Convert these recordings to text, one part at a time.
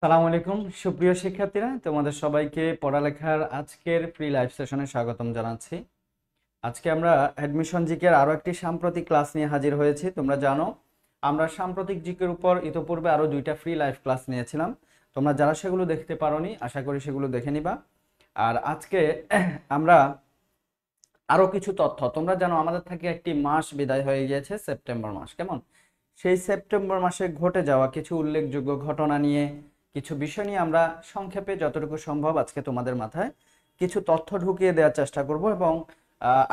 সালামু আলাইকুম সুপ্রিয় শিক্ষার্থীরা, তোমাদের সবাইকে পড়ালেখার আজকের ফ্রি লাইভ সেশনে স্বাগতম জানাচ্ছি। আজকে আমরা অ্যাডমিশন জিকের আরো একটি সাম্প্রতিক ক্লাস নিয়ে হাজির হয়েছি। তোমরা জানো আমরা সাম্প্রতিক জিকের উপর ইতোপূর্বে আরো দুইটা ফ্রি লাইভ ক্লাস নিয়েছিলাম। তোমরা যারা সেগুলো দেখতে পারোনি আশা করি সেগুলো দেখে নিবা। আর আজকে আমরা আরো কিছু তথ্য, তোমরা জানো আমাদের থেকে একটি মাস বিদায় হয়ে গিয়েছে, সেপ্টেম্বর মাস। কেমন সেই সেপ্টেম্বর মাসে ঘটে যাওয়া কিছু উল্লেখযোগ্য ঘটনা নিয়ে, কিছু বিষয় নিয়ে আমরা সংক্ষেপে যতটুকু সম্ভব আজকে তোমাদের মাথায় কিছু তথ্য ঢুকিয়ে দেওয়ার চেষ্টা করব। এবং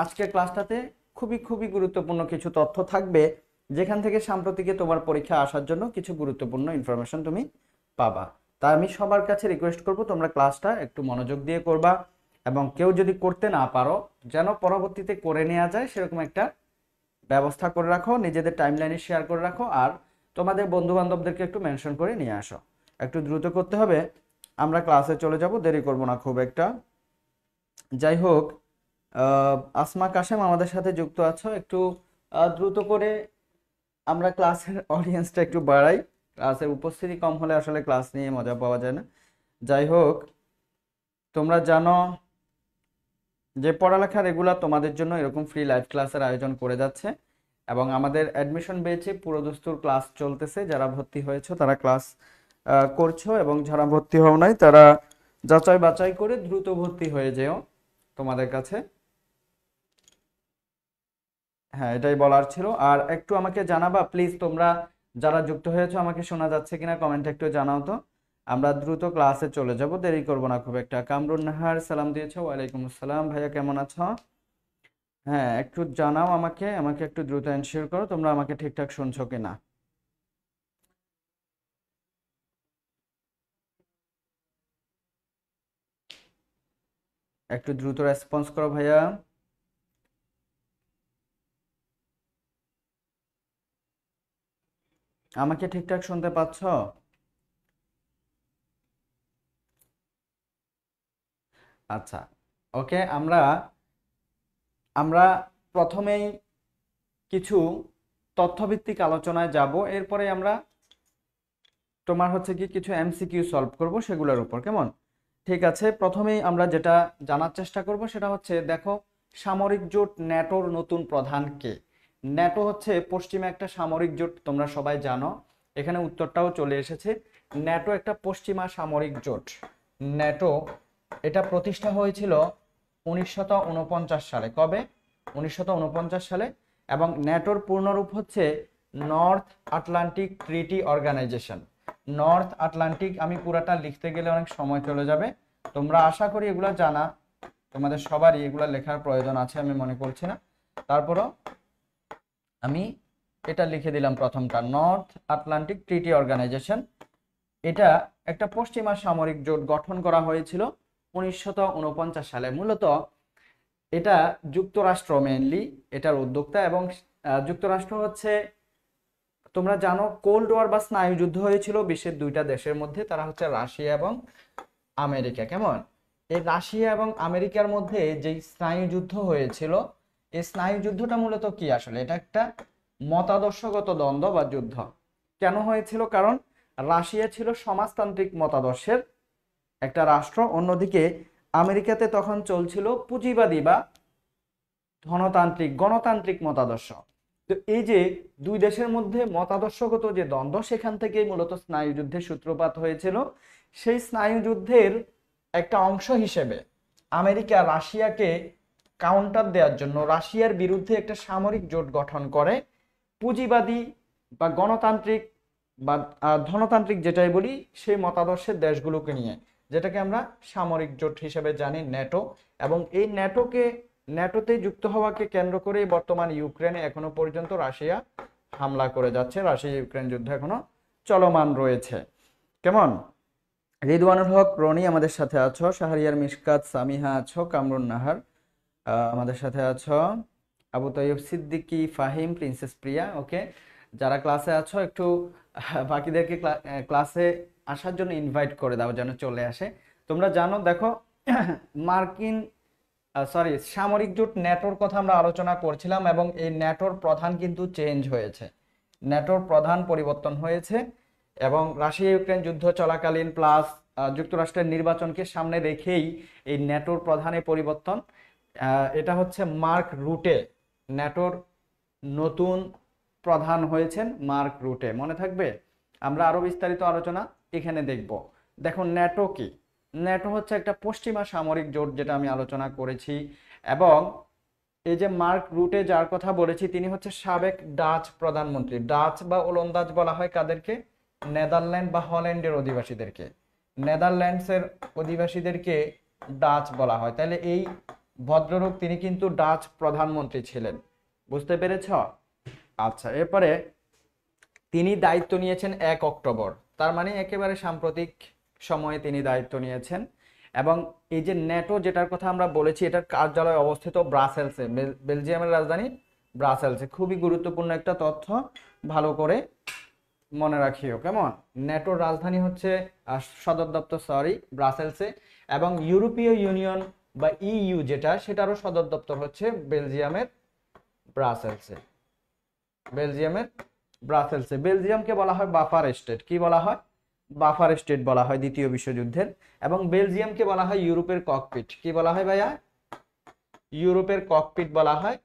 আজকের ক্লাসটাতে খুবই খুবই গুরুত্বপূর্ণ কিছু তথ্য থাকবে, যেখান থেকে সাম্প্রতিকে তোমার পরীক্ষা আসার জন্য কিছু গুরুত্বপূর্ণ ইনফরমেশন তুমি পাবা। তাই আমি সবার কাছে রিকোয়েস্ট করব তোমরা ক্লাসটা একটু মনোযোগ দিয়ে করবা, এবং কেউ যদি করতে না পারো যেন পরবর্তীতে করে নেওয়া যায় সেরকম একটা ব্যবস্থা করে রাখো, নিজেদের টাইমলাইনে শেয়ার করে রাখো, আর তোমাদের বন্ধু বান্ধবদেরকে একটু মেনশন করে নিয়ে আসো। একটু দ্রুত করতে হবে, আমরা ক্লাসে চলে যাব, দেরি করব না খুব একটা। যাই হোক, আসমা কাশেম আমাদের সাথে যুক্ত আছো, একটু দ্রুত করে আমরা ক্লাসের অডিয়েন্সটা একটু বাড়াই। ক্লাসের উপস্থিতি কম হলে আসলে ক্লাস নিয়ে মজা পাওয়া যায় না। যাই হোক, তোমরা জানো যে পড়ালেখা রেগুলার তোমাদের জন্য এরকম ফ্রি লাইভ ক্লাসের আয়োজন করে যাচ্ছে, এবং আমাদের অ্যাডমিশন বেচে পুরোদস্তুর ক্লাস চলতেছে। যারা ভর্তি হয়েছে তারা ক্লাস করছো, এবং যারা ভর্তি হও নাই তারা যাচাই বাছাই করে দ্রুত ভর্তি হয়ে যেও তোমাদের কাছে। হ্যাঁ, এটাই বলার ছিল। আর একটু আমাকে জানাবা প্লিজ, তোমরা যারা যুক্ত হয়েছো আমাকে শোনা যাচ্ছে কিনা কমেন্টে একটু জানাও তো। আমরা দ্রুত ক্লাসে চলে যাব, দেরি করব না খুব একটা। কামরুন নাহার সালাম দিয়েছো, ওয়ালাইকুম আসসালাম। ভাইয়া কেমন আছো? হ্যাঁ, একটু জানাও আমাকে, আমাকে একটু দ্রুত এনশিওর করো তোমরা আমাকে ঠিকঠাক শুনছো কিনা। একটু দ্রুত রেসপন্স করো ভাইয়া। আমাকে ঠিকঠাক শুনতে পাচ্ছো? আচ্ছা, ওকে। আমরা আমরা প্রথমেই কিছু তথ্যভিত্তিক আলোচনায় যাব, এরপরে আমরা তোমার হচ্ছে কি কিছু এমসিকিউ সলভ করব সেগুলোর উপর। কেমন? ঠিক আছে, প্রথমেই আমরা যেটা জানার চেষ্টা করব সেটা হচ্ছে, দেখো সামরিক জোট ন্যাটোর নতুন প্রধান কে? ন্যাটো হচ্ছে পশ্চিমে একটা সামরিক জোট, তোমরা সবাই জানো। এখানে উত্তরটাও চলে এসেছে। ন্যাটো একটা পশ্চিমা সামরিক জোট। ন্যাটো এটা প্রতিষ্ঠা হয়েছিল 1949 সালে। কবে? 1949 সালে। এবং ন্যাটোর পূর্ণরূপ হচ্ছে north Atlantic treaty organization. North Atlantic, আমি পুরাটা লিখতে গেলে অনেক সময় চলে যাবে। তোমরা আশা করি এগুলা জানা, তোমাদের সবারই এগুলা লেখার প্রয়োজন আছে আমি মনে করছি না। তারপরও আমি এটা লিখে দিলাম, প্রথমটা নর্থ আটলান্টিক ট্রিটি অর্গানাইজেশন। এটা একটা পশ্চিমা সামরিক জোট গঠন করা হয়েছিল 1949 সালে। মূলত এটা যুক্তরাষ্ট্র মেইনলি এটার উদ্যোক্তা, এবং যুক্তরাষ্ট্র হচ্ছে, তোমরা জানো কোল্ড ওয়ার বা স্নায়ুযুদ্ধ হয়েছিল বিশ্বের দুইটা দেশের মধ্যে, তারা হচ্ছে রাশিয়া এবং আমেরিকা। কেমন? এই রাশিয়া এবং আমেরিকার মধ্যে যে স্নায়ুযুদ্ধ হয়েছিল, এই স্নায়ুযুদ্ধটা মূলত কি আসলে? এটা একটা মতাদর্শগত দ্বন্দ্ব বা যুদ্ধ। কেন হয়েছিল? কারণ রাশিয়া ছিল সমাজতান্ত্রিক মতাদর্শের একটা রাষ্ট্র, অন্যদিকে আমেরিকাতে তখন চলছিল পুঁজিবাদী বা ধনতান্ত্রিক গণতান্ত্রিক মতাদর্শ। তো এই যে দুই দেশের মধ্যে মতাদর্শগত যে দ্বন্দ্ব, সেখান থেকেই মূলত স্নায়ুযুদ্ধের সূত্রপাত হয়েছিল। সেই স্নায়ুযুদ্ধের একটা অংশ হিসেবে আমেরিকা রাশিয়াকে কাউন্টার দেওয়ার জন্য রাশিয়ার বিরুদ্ধে একটা সামরিক জোট গঠন করে, পুঁজিবাদী বা গণতান্ত্রিক বা ধনতান্ত্রিক যেটাই বলি সেই মতাদর্শের দেশগুলোকে নিয়ে, যেটাকে আমরা সামরিক জোট হিসেবে জানি ন্যাটো। এবং এই ন্যাটোতে যুক্ত হওয়াকে কেন্দ্র করে বর্তমান ইউক্রেনে এখনো পর্যন্ত রাশিয়া হামলা করে যাচ্ছে। রাশিয়া ইউক্রেন যুদ্ধ এখনো চলমান রয়েছে। কেমন? রিদওয়ানুল হক রনি আমাদের সাথে আছো, শাহরিয়ার মিশকাত সামিহা আছো, কামরুন নাহার আমাদের সাথে আছো, আবু তৈয়ব সিদ্দিকী, ফাহিম, প্রিন্সেস প্রিয়া। ওকে, যারা ক্লাসে আছো একটু বাকিদেরকে ক্লাসে আসার জন্য ইনভাইট করে দাও যেন চলে আসে। তোমরা জানো, দেখো মার্কিন সামরিক জোট ন্যাটোর কথা আমরা আলোচনা করছিলাম, এবং এই ন্যাটোর প্রধান কিন্তু চেঞ্জ হয়েছে। ন্যাটোর প্রধান পরিবর্তন হয়েছে। এবং রাশিয়া ইউক্রেন যুদ্ধ চলাকালীন প্লাস যুক্তরাষ্ট্রের নির্বাচনকে সামনে রেখেই এই ন্যাটোর প্রধানে পরিবর্তন। এটা হচ্ছে মার্ক রুটে, ন্যাটোর নতুন প্রধান হয়েছেন মার্ক রুটে, মনে থাকবে। আমরা আরো বিস্তারিত আলোচনা এখানে দেখব। দেখো ন্যাটো কি? ন্যাটো হচ্ছে একটা পশ্চিমা সামরিক জোট, যেটা আমি আলোচনা করেছি। এবং এই যে মার্ক রুটে যার কথা বলেছি, তিনি হচ্ছে সাবেক ডাচ প্রধানমন্ত্রী। ডাচ বা ওলন্দাজ বলা হয় কাদেরকে? নেদারল্যান্ড বা হল্যান্ডের অধিবাসীদেরকে। নেদারল্যান্ডসের অধিবাসীদেরকে ডাচ বলা হয়। তাহলে এই ভদ্রলোক তিনি কিন্তু ডাচ প্রধানমন্ত্রী ছিলেন, বুঝতে পেরেছ? আচ্ছা, এরপরে তিনি দায়িত্ব নিয়েছেন 1 অক্টোবর, তার মানে একেবারে সাম্প্রতিক সময়ে তিনি দায়িত্ব নিয়েছেন। এবং এই যে ন্যাটো যেটার কথা আমরা বলেছি, এটার কার্যালয় অবস্থিত ব্রাসেলসে, বেলজিয়ামের রাজধানী ব্রাসেলসে। খুবই গুরুত্বপূর্ণ একটা তথ্য, ভালো করে মনে রাখিও, কেমন? ন্যাটোর রাজধানী হচ্ছে সদর দপ্তর ব্রাসেলসে। এবং ইউরোপীয় ইউনিয়ন বা ইইউ যেটা, সেটারও সদর দপ্তর হচ্ছে বেলজিয়ামের ব্রাসেলসে। বেলজিয়ামের ব্রাসেলসে। বেলজিয়ামকে বলা হয় বাফার স্টেট। কি বলা হয়? বাফার স্টেট বলা হয় দ্বিতীয় বিশ্বযুদ্ধের। এবং বেলজিয়ামকে বলা হয় ইউরোপের ককপিট। কি বলা হয় ভাইয়া? ইউরোপের ককপিট বলা হয়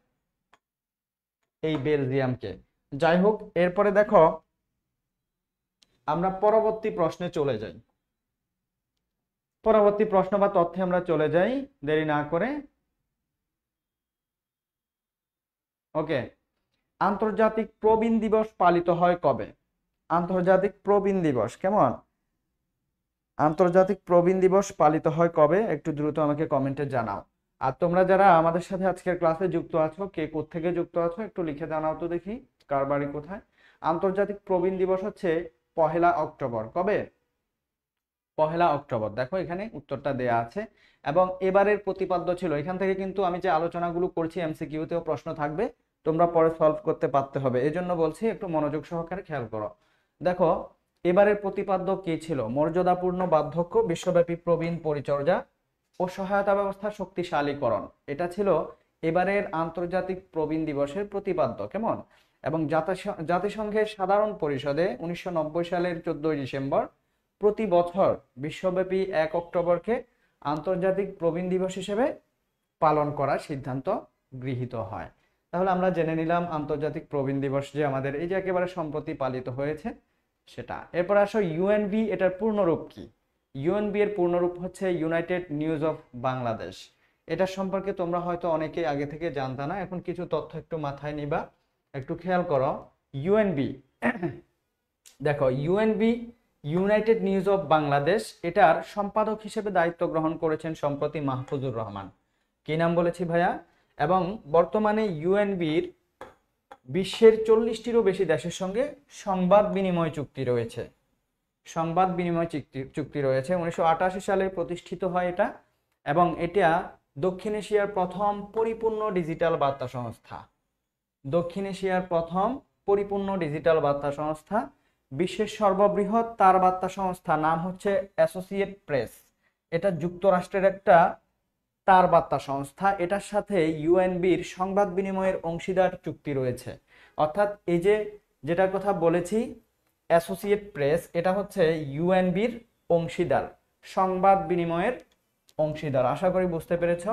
এই বেলজিয়ামকে। যাই হোক, এরপরে দেখো আমরা পরবর্তী প্রশ্নে চলে যাই। পরবর্তী প্রশ্ন বা তথ্যে আমরা চলে যাই দেরি না করে। ওকে, আন্তর্জাতিক প্রবীণ দিবস পালিত হয় কবে? আন্তর্জাতিক প্রবীণ দিবস, কেমন? আন্তর্জাতিক প্রবীণ দিবস পালিত হয় কবে? একটু দ্রুত আমাকে কমেন্টে জানাও। আর তোমরা যারা আমাদের সাথে আজকের ক্লাসে যুক্ত আছো, কে কোত্থেকে যুক্ত আছো একটু লিখে জানাও তো দেখি, কার বাড়ি কোথায়। আন্তর্জাতিক প্রবীণ দিবস হচ্ছে 1 অক্টোবর। কবে? 1 অক্টোবর। দেখো এখানে উত্তরটা দেয়া আছে। এবং এবারের প্রতিপাদ্য ছিল, এখান থেকে কিন্তু আমি যে আলোচনাগুলো করছি এমসিকিউতেও প্রশ্ন থাকবে, তোমরা পরে সলভ করতে পারতে হবে, এই জন্য বলছি একটু মনোযোগ সহকারে খেয়াল করো। দেখো এবারের প্রতিপাদ্য কি ছিল? মর্যাদাপূর্ণ বার্ধক্য, বিশ্বব্যাপী প্রবীণ পরিচর্যা ও সহায়তা ব্যবস্থা শক্তিশালীকরণ, এটা ছিল এবারের আন্তর্জাতিক প্রবীণ দিবসের প্রতিপাদ্য, কেমন? এবং জাতিসংঘের সাধারণ পরিষদে 1990 সালের 14 ডিসেম্বর প্রতি বছর বিশ্বব্যাপী 1 অক্টোবরকে আন্তর্জাতিক প্রবীণ দিবস হিসেবে পালন করার সিদ্ধান্ত গৃহীত হয়। তাহলে আমরা জেনে নিলাম আন্তর্জাতিক প্রবীণ দিবস যে আমাদের এই যে একেবারে সম্প্রতি পালিত হয়েছে সেটা। এরপর আসো ইউএনবি, এটার পূর্ণরূপ কি? ইউএনবি এর পূর্ণরূপ হচ্ছে ইউনাইটেড নিউজ অফ বাংলাদেশ। এটা সম্পর্কে তোমরা হয়তো অনেকেই আগে থেকে জানতা না, এখন কিছু তথ্য একটু মাথায় নিবা, একটু খেয়াল করো। ইউএনবি, দেখো UNB United news of Bangladesh, এটার সম্পাদক হিসেবে দায়িত্ব গ্রহণ করেছেন সম্প্রতি মাহফুজুর রহমান। কি নাম বলেছি ভাইয়া? এবং বর্তমানে ইউএনবির বিশ্বের 40টিরও বেশি দেশের সঙ্গে সংবাদ বিনিময় চুক্তি রয়েছে। সংবাদ বিনিময় চুক্তি রয়েছে। 1988 সালে প্রতিষ্ঠিত হয় এটা। এবং এটা দক্ষিণ এশিয়ার প্রথম পরিপূর্ণ ডিজিটাল বার্তা সংস্থা। দক্ষিণ এশিয়ার প্রথম পরিপূর্ণ ডিজিটাল বার্তা সংস্থা। বিশ্বের সর্ববৃহৎ তার বার্তা সংস্থা নাম হচ্ছে অ্যাসোসিয়েট প্রেস। এটা যুক্তরাষ্ট্রের একটা তার বার্তা সংস্থা। এটার সাথে ইউএনবির সংবাদ বিনিময়ের অংশীদার চুক্তি রয়েছে। অর্থাৎ এই যে যেটার কথা বলেছি অ্যাসোসিয়েট প্রেস, এটা হচ্ছে ইউএনবির অংশীদার, সংবাদ বিনিময়ের অংশীদার। আশা করি বুঝতে পেরেছ।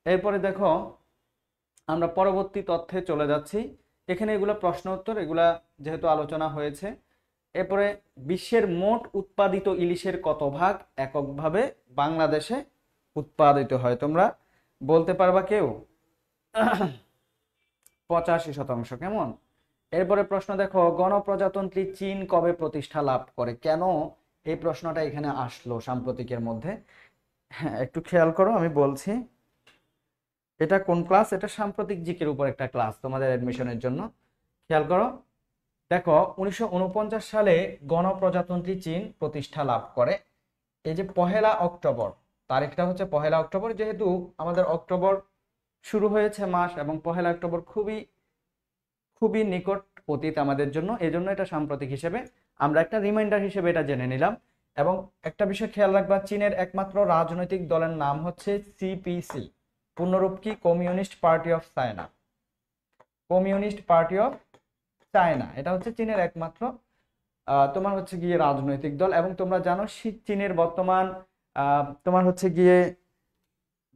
এরপরে দেখো আমরা পরবর্তী তথ্যে চলে যাচ্ছি। এখানে এগুলো প্রশ্ন উত্তর, এগুলা যেহেতু আলোচনা হয়েছে। এরপরে বিশ্বের মোট উৎপাদিত ইলিশের কত ভাগ এককভাবে বাংলাদেশে উৎপাদিত হয়? তোমরা বলতে পারবা কেউ? 85%, কেমন? এরপরে প্রশ্ন দেখো, গণপ্রজাতন্ত্রী চীন কবে প্রতিষ্ঠা লাভ করে? কেন এই প্রশ্নটা এখানে আসলো সাম্প্রতিকের মধ্যে? হ্যাঁ, একটু খেয়াল করো, আমি বলছি। এটা কোন ক্লাস? এটা সাম্প্রতিক জিকের উপর একটা ক্লাস তোমাদের অ্যাডমিশনের জন্য। খেয়াল করো, দেখো 1949 সালে গণপ্রজাতন্ত্রী চীন প্রতিষ্ঠা লাভ করে। এই যে 1 অক্টোবর, তারিখটা হচ্ছে 1 অক্টোবর, যেহেতু আমাদের অক্টোবর শুরু হয়েছে মাস, এবং 1 অক্টোবর খুবই খুবই নিকট অতীত আমাদের জন্য, এই জন্য এটা সাম্প্রতিক হিসেবে আমরা একটা রিমাইন্ডার হিসেবে এটা জেনে নিলাম। এবং একটা বিষয় খেয়াল রাখবা, চীনের একমাত্র রাজনৈতিক দলের নাম হচ্ছে সিপিসি। পূর্ণরূপ কি? Communist party of China. Communist party of China, এটা হচ্ছে চীনের একমাত্র তোমার হচ্ছে গিয়ে রাজনৈতিক দল, এবং তোমরা জানো চীনের বর্তমান তোমার হচ্ছে গিয়ে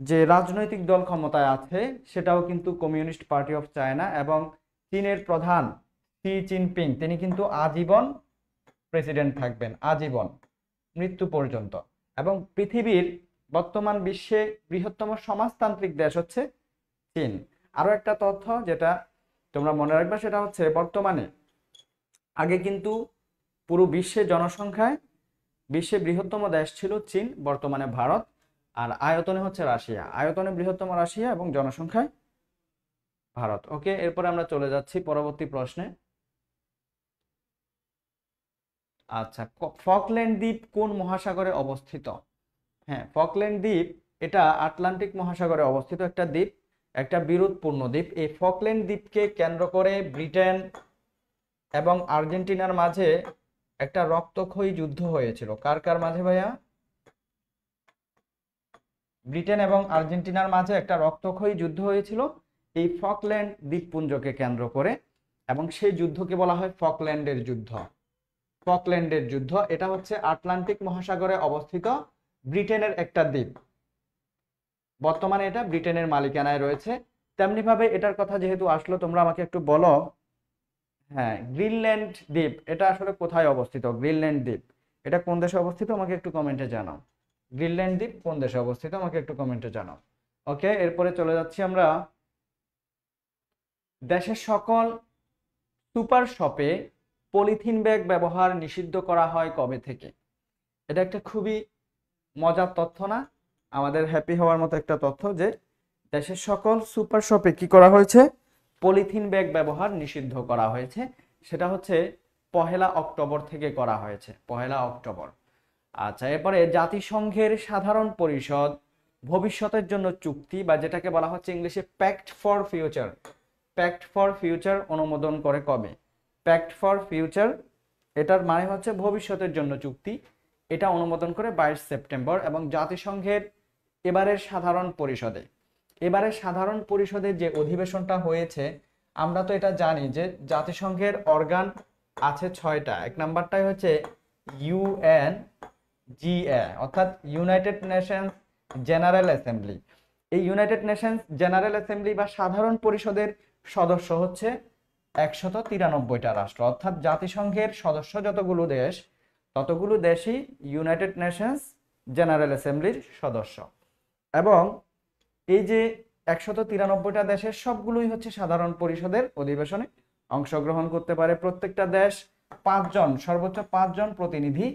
যে রাজনৈতিক দল ক্ষমতায় আছে সেটাও কিন্তু কমিউনিস্ট পার্টি অফ চায়না, এবং চীনের প্রধান শি জিনপিং তিনি কিন্তু আজীবন প্রেসিডেন্ট থাকবেন, আজীবন, মৃত্যু পর্যন্ত। এবং পৃথিবীর বর্তমান বিশ্বে বৃহত্তম সমাজতান্ত্রিক দেশ হচ্ছে চীন। আরো একটা তথ্য যেটা তোমরা মনে রাখবে সেটা হচ্ছে বর্তমানে, আগে কিন্তু পুরো বিশ্বের জনসংখ্যায় বিশ্বে বৃহত্তম দেশ ছিল চীন, বর্তমানে ভারত, আর আয়তনে হচ্ছে রাশিয়া, আয়তনে বৃহত্তম রাশিয়া এবং জনসংখ্যায় ভারত। ওকে, এরপরে আমরা চলে যাচ্ছি পরবর্তী প্রশ্নে। আচ্ছা, ফকল্যান্ড দ্বীপ কোন মহাসাগরে অবস্থিত? হ্যাঁ, ফকল্যান্ড দ্বীপ এটা আটলান্টিক মহাসাগরে অবস্থিত একটা দ্বীপ, একটা বিরোধপূর্ণ দ্বীপ। এই ফকল্যান্ড দ্বীপকে কেন্দ্র করে ব্রিটেন এবং আর্জেন্টিনার মাঝে একটা রক্তক্ষয়ী যুদ্ধ হয়েছিল। কার কার মাঝে ভাইয়া? ব্রিটেন এবং আর্জেন্টিনার মাঝে একটা রক্তক্ষয়ী যুদ্ধ হয়েছিল এই ফকল্যান্ড দ্বীপপুঞ্জকে কেন্দ্র করে, এবং সেই যুদ্ধকে বলা হয় ফকল্যান্ডের যুদ্ধ। ফকল্যান্ডের যুদ্ধ এটা হচ্ছে আটলান্টিক মহাসাগরে অবস্থিত ব্রিটেনের একটা দ্বীপ, বর্তমানে এটা ব্রিটেনের মালিকানায় রয়েছে। তেমনি ভাবে এটার কথা যেহেতু আসলো, তোমরা আমাকে একটু বলো, হ্যাঁ, গ্রিনল্যান্ড দ্বীপ এটা আসলে কোথায় অবস্থিত? গ্রিনল্যান্ড দ্বীপ এটা কোন দেশে অবস্থিত আমাকে একটু কমেন্টে জানাও। গ্রিনল্যান্ড দ্বীপ কোন দেশে অবস্থিত আমাকে একটু কমেন্টে জানাও। ওকে, এরপরে চলে যাচ্ছি আমরা। দেশের সকল সুপার শপে পলিথিন ব্যাগ ব্যবহার নিষিদ্ধ করা হয় কবে থেকে? এটা একটা খুবই মজার তথ্য না? আমাদের হ্যাপি হওয়ার মতো একটা তথ্য যে দেশের সকল সুপার শপে কি করা হয়েছে? পলিথিন ব্যাগ ব্যবহার নিষিদ্ধ করা হয়েছে। সেটা হচ্ছে 1 অক্টোবর থেকে করা হয়েছে, 1 অক্টোবর। আচ্ছা, এরপরে জাতিসংঘের সাধারণ পরিষদ ভবিষ্যতের জন্য চুক্তি, বা যেটাকে বলা হচ্ছে ইংলিশে pact for future, pact for future অনুমোদন করে কবে? প্যাক্ট ফর ফিউচার এটার মানে হচ্ছে ভবিষ্যতের জন্য চুক্তি, এটা অনুমোদন করে 22 সেপ্টেম্বর। এবং জাতিসংঘের এবারের সাধারণ পরিষদে, এবারের সাধারণ পরিষদের যে অধিবেশনটা হয়েছে, আমরা তো এটা জানি যে জাতিসংঘের অর্গান আছে 6টা। এক নাম্বারটাই হচ্ছে ইউএন জিএ, অর্থাৎ ইউনাইটেড নেশনস জেনারেল অ্যাসেম্বলি। এই ইউনাইটেড নেশনস জেনারেল অ্যাসেম্বলি বা সাধারণ পরিষদের সদস্য হচ্ছে 193টা রাষ্ট্র, অর্থাৎ জাতিসংঘের সদস্য যতগুলো দেশ, ততগুলো দেশই ইউনাইটেড নেশনস জেনারেল অ্যাসেম্বলির সদস্য। এবং এই যে 193টা দেশের সবগুলোই হচ্ছে সাধারণ পরিষদের অধিবেশনে অংশগ্রহণ করতে পারে। প্রত্যেকটা দেশ 5 জন, সর্বোচ্চ 5 জন প্রতিনিধি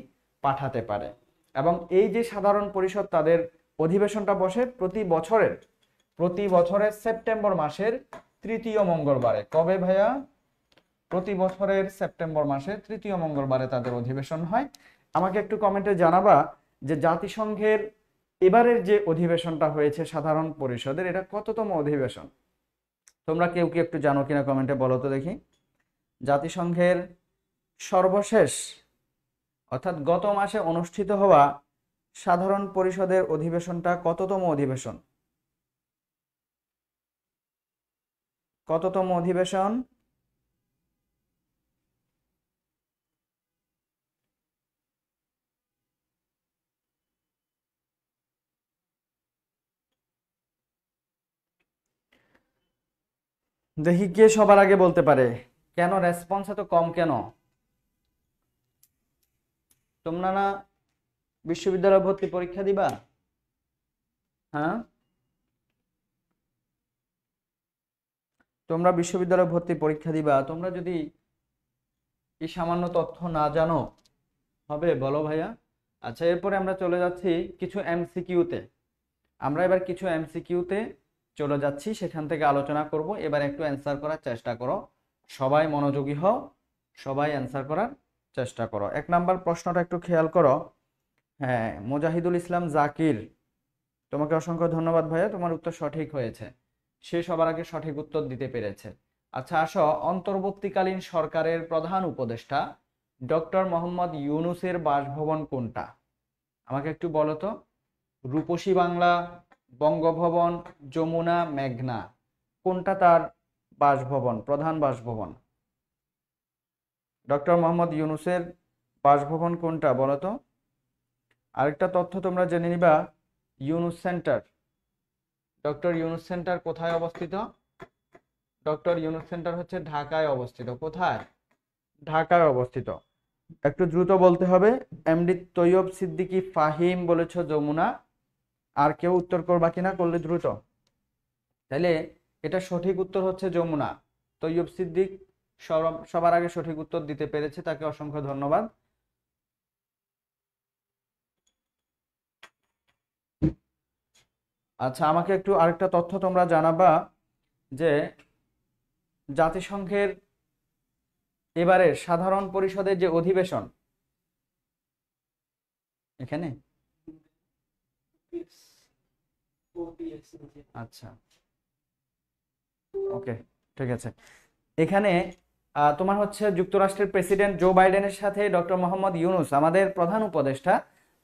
পাঠাতে পারে। এবং এই যে সাধারণ পরিষদ, তাদের অধিবেশনটা বসে প্রতি বছরের সেপ্টেম্বর মাসের 3য় মঙ্গলবারে। কবে ভাইয়া? প্রতি বছরের সেপ্টেম্বর মাসের 3য় মঙ্গলবারে তাদের অধিবেশন হয়। আমাকে একটু কমেন্টে জানাবা যে জাতিসংঘের এবারের যে অধিবেশনটা হয়েছে সাধারণ পরিষদের, এটা কততম অধিবেশন? তোমরা কেউ কি একটু জানো কিনা কমেন্টে বলো তো দেখি। জাতিসংঘের সর্বশেষ, অর্থাৎ গত মাসে অনুষ্ঠিত হওয়া সাধারণ পরিষদের অধিবেশনটা কততম অধিবেশন? কততম অধিবেশন? দেখি কে সবার আগে বলতে পারে। কেন রেসপন্স এত কম কেন? তোমরা না বিশ্ববিদ্যালয় ভর্তি পরীক্ষা দিবা? হ্যাঁ, তোমরা বিশ্ববিদ্যালয় ভর্তি পরীক্ষা দিবা, তোমরা যদি এই সামান্য তথ্য না জানো হবে? বলো ভাইয়া। আচ্ছা, এরপরে আমরা চলে যাচ্ছি কিছু এমসিকিউতে। আমরা এবার কিছু এমসিকিউতে চলে যাচ্ছি, সেখান থেকে আলোচনা করব। এবার একটু অ্যান্সার করার চেষ্টা করো, সবাই মনোযোগী হও, সবাই অ্যান্সার করার চেষ্টা করো। 1 নাম্বার প্রশ্নটা একটু খেয়াল করো। হ্যাঁ, মুজাহিদুল ইসলাম জাকির, তোমাকে অসংখ্য ধন্যবাদ ভাইয়া, তোমার উত্তর সঠিক হয়েছে। সে সবার আগে সঠিক উত্তর দিতে পেরেছে। আচ্ছা আসো, অন্তর্বর্তীকালীন সরকারের প্রধান উপদেষ্টা ডক্টর মোহাম্মদ ইউনূসের বাসভবন কোনটা? আমাকে একটু বলো তো। রূপসী বাংলা, বঙ্গভবন, যমুনা, মেঘনা, কোনটা তার বাসভবন, প্রধান বাসভবন? ডক্টর মোহাম্মদ ইউনূসের বাসভবন কোনটা বলো তো? আরেকটা তথ্য তোমরা জেনে নিবা, Yunus centre, doctor Yunus centre কোথায় অবস্থিত? ডক্টর ইউনুস সেন্টার হচ্ছে ঢাকায় অবস্থিত। কোথায়? ঢাকায় অবস্থিত। একটু দ্রুত বলতে হবে। এমডি তৈয়ব সিদ্দিকী ফাহিম বলেছো যমুনা। আর কেউ উত্তর করবা কিনা, করলে দ্রুত। তাহলে এটা সঠিক উত্তর হচ্ছে যমুনা। তৈয়ব সিদ্দিক সবার আগে সঠিক উত্তর দিতে পেরেছে, তাকে অসংখ্য ধন্যবাদ। আচ্ছা, আমাকে একটু আরেকটা তথ্য তোমরা জানাবা যে জাতিসংঘের এবারের সাধারণ পরিষদের যে অধিবেশন, এখানে আচ্ছা, ওকে, ঠিক আছে। এখানে তোমার হচ্ছে যুক্তরাষ্ট্রের প্রেসিডেন্ট জো বাইডেনের সাথে ডক্টর মোহাম্মদ ইউনুস, আমাদের প্রধান উপদেষ্টা,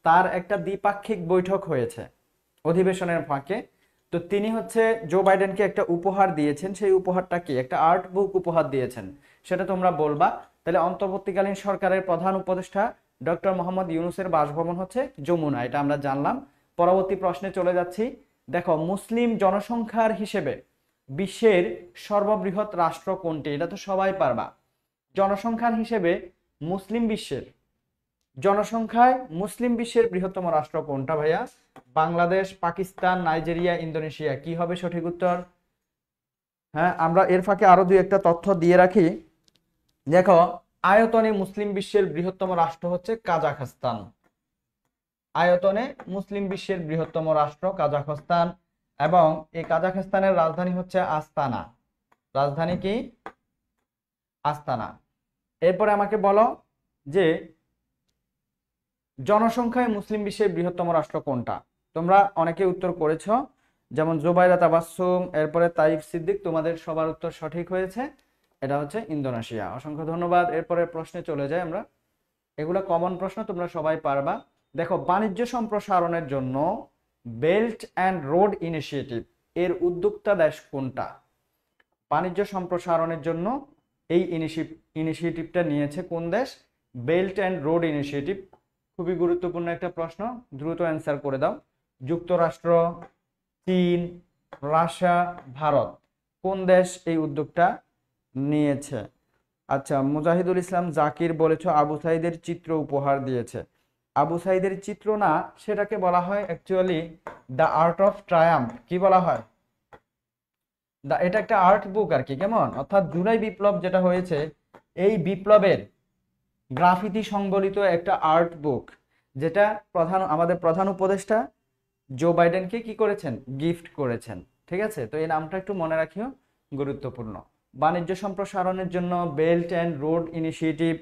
তার একটা দ্বিপাক্ষিক বৈঠক হয়েছে অধিবেশনের ফাঁকে। তো তিনি হচ্ছে জো বাইডেনকে একটা উপহার দিয়েছেন। সেই উপহারটা কি? একটা আর্ট বুক উপহার দিয়েছেন, সেটা তোমরা বলবা। তাহলে অন্তর্বর্তীকালীন সরকারের প্রধান উপদেষ্টা ডক্টর মোহাম্মদ ইউনুসের বাসভবন হচ্ছে যমুনা, এটা আমরা জানলাম। পরবর্তী প্রশ্নে চলে যাচ্ছি। দেখো, মুসলিম জনসংখ্যার হিসেবে বিশ্বের সর্ববৃহৎ রাষ্ট্র কোনটি? এটা তো সবাই পারবা। জনসংখ্যার হিসেবে মুসলিম বিশ্বের বৃহত্তম রাষ্ট্র কোনটা ভাইয়া? Bangladesh, Pakistan, Nigeria, Indonesia. কি হবে সঠিক উত্তর? হ্যাঁ, আমরা এর ফাঁকে আরো দুই একটা তথ্য দিয়ে রাখি। দেখো, আয়তনে মুসলিম বিশ্বের বৃহত্তম রাষ্ট্র হচ্ছে কাজাখস্তান। আয়তনে মুসলিম বিশ্বের বৃহত্তম রাষ্ট্র কাজাখস্তান, এবং এই কাজাখস্তানের রাজধানী হচ্ছে আস্তানা। রাজধানী কি? আস্তানা। এরপরে আমাকে বলো যে জনসংখ্যায় মুসলিম বিশ্বের বৃহত্তম রাষ্ট্র কোনটা? তোমরা অনেকে উত্তর করেছো, যেমন জুবাইরা তাবাসসুম, এরপরে তাইফ সিদ্দিক, তোমাদের সবার উত্তর সঠিক হয়েছে। এটা হচ্ছে ইন্দোনেশিয়া। অসংখ্য ধন্যবাদ। এরপরে প্রশ্নে চলে যাই আমরা। এগুলো কমন প্রশ্ন, তোমরা সবাই পারবা। দেখো, বাণিজ্য সম্প্রসারণের জন্য বেল্ট অ্যান্ড রোড ইনিশিয়েটিভ এর উদ্যোক্তা দেশ কোনটা? বাণিজ্য সম্প্রসারণের জন্য এই ইনিশিয়েটিভটা নিয়েছে কোন দেশ? Belt and road initiative. খুবই গুরুত্বপূর্ণ একটা প্রশ্ন, দ্রুত অ্যান্সার করে দাও। যুক্তরাষ্ট্র, চীন, রাশিয়া, ভারত, কোন দেশ এই উদ্যোগটা নিয়েছে? আচ্ছা, মুজাহিদুল ইসলাম জাকির বলেছ আবু সাইদের চিত্র উপহার দিয়েছে। আবু সাইদের চিত্র না, সেটাকে বলা হয় actually the art of Triumf. কি বলা হয়? এটা একটা আর্ট বুক আর কি, কেমন? অর্থাৎ জুলাই বিপ্লব যেটা হয়েছে, এই বিপ্লবের গ্রাফিতি সংবলিত একটা আর্ট বুক, যেটা আমাদের প্রধান উপদেষ্টা জো বাইডেনকে কি করেছেন? গিফট করেছেন। ঠিক আছে, তো এই নামটা একটু মনে রাখিও, গুরুত্বপূর্ণ। বাণিজ্য সম্প্রসারণের জন্য বেল্ট অ্যান্ড রোড ইনিশিয়েটিভ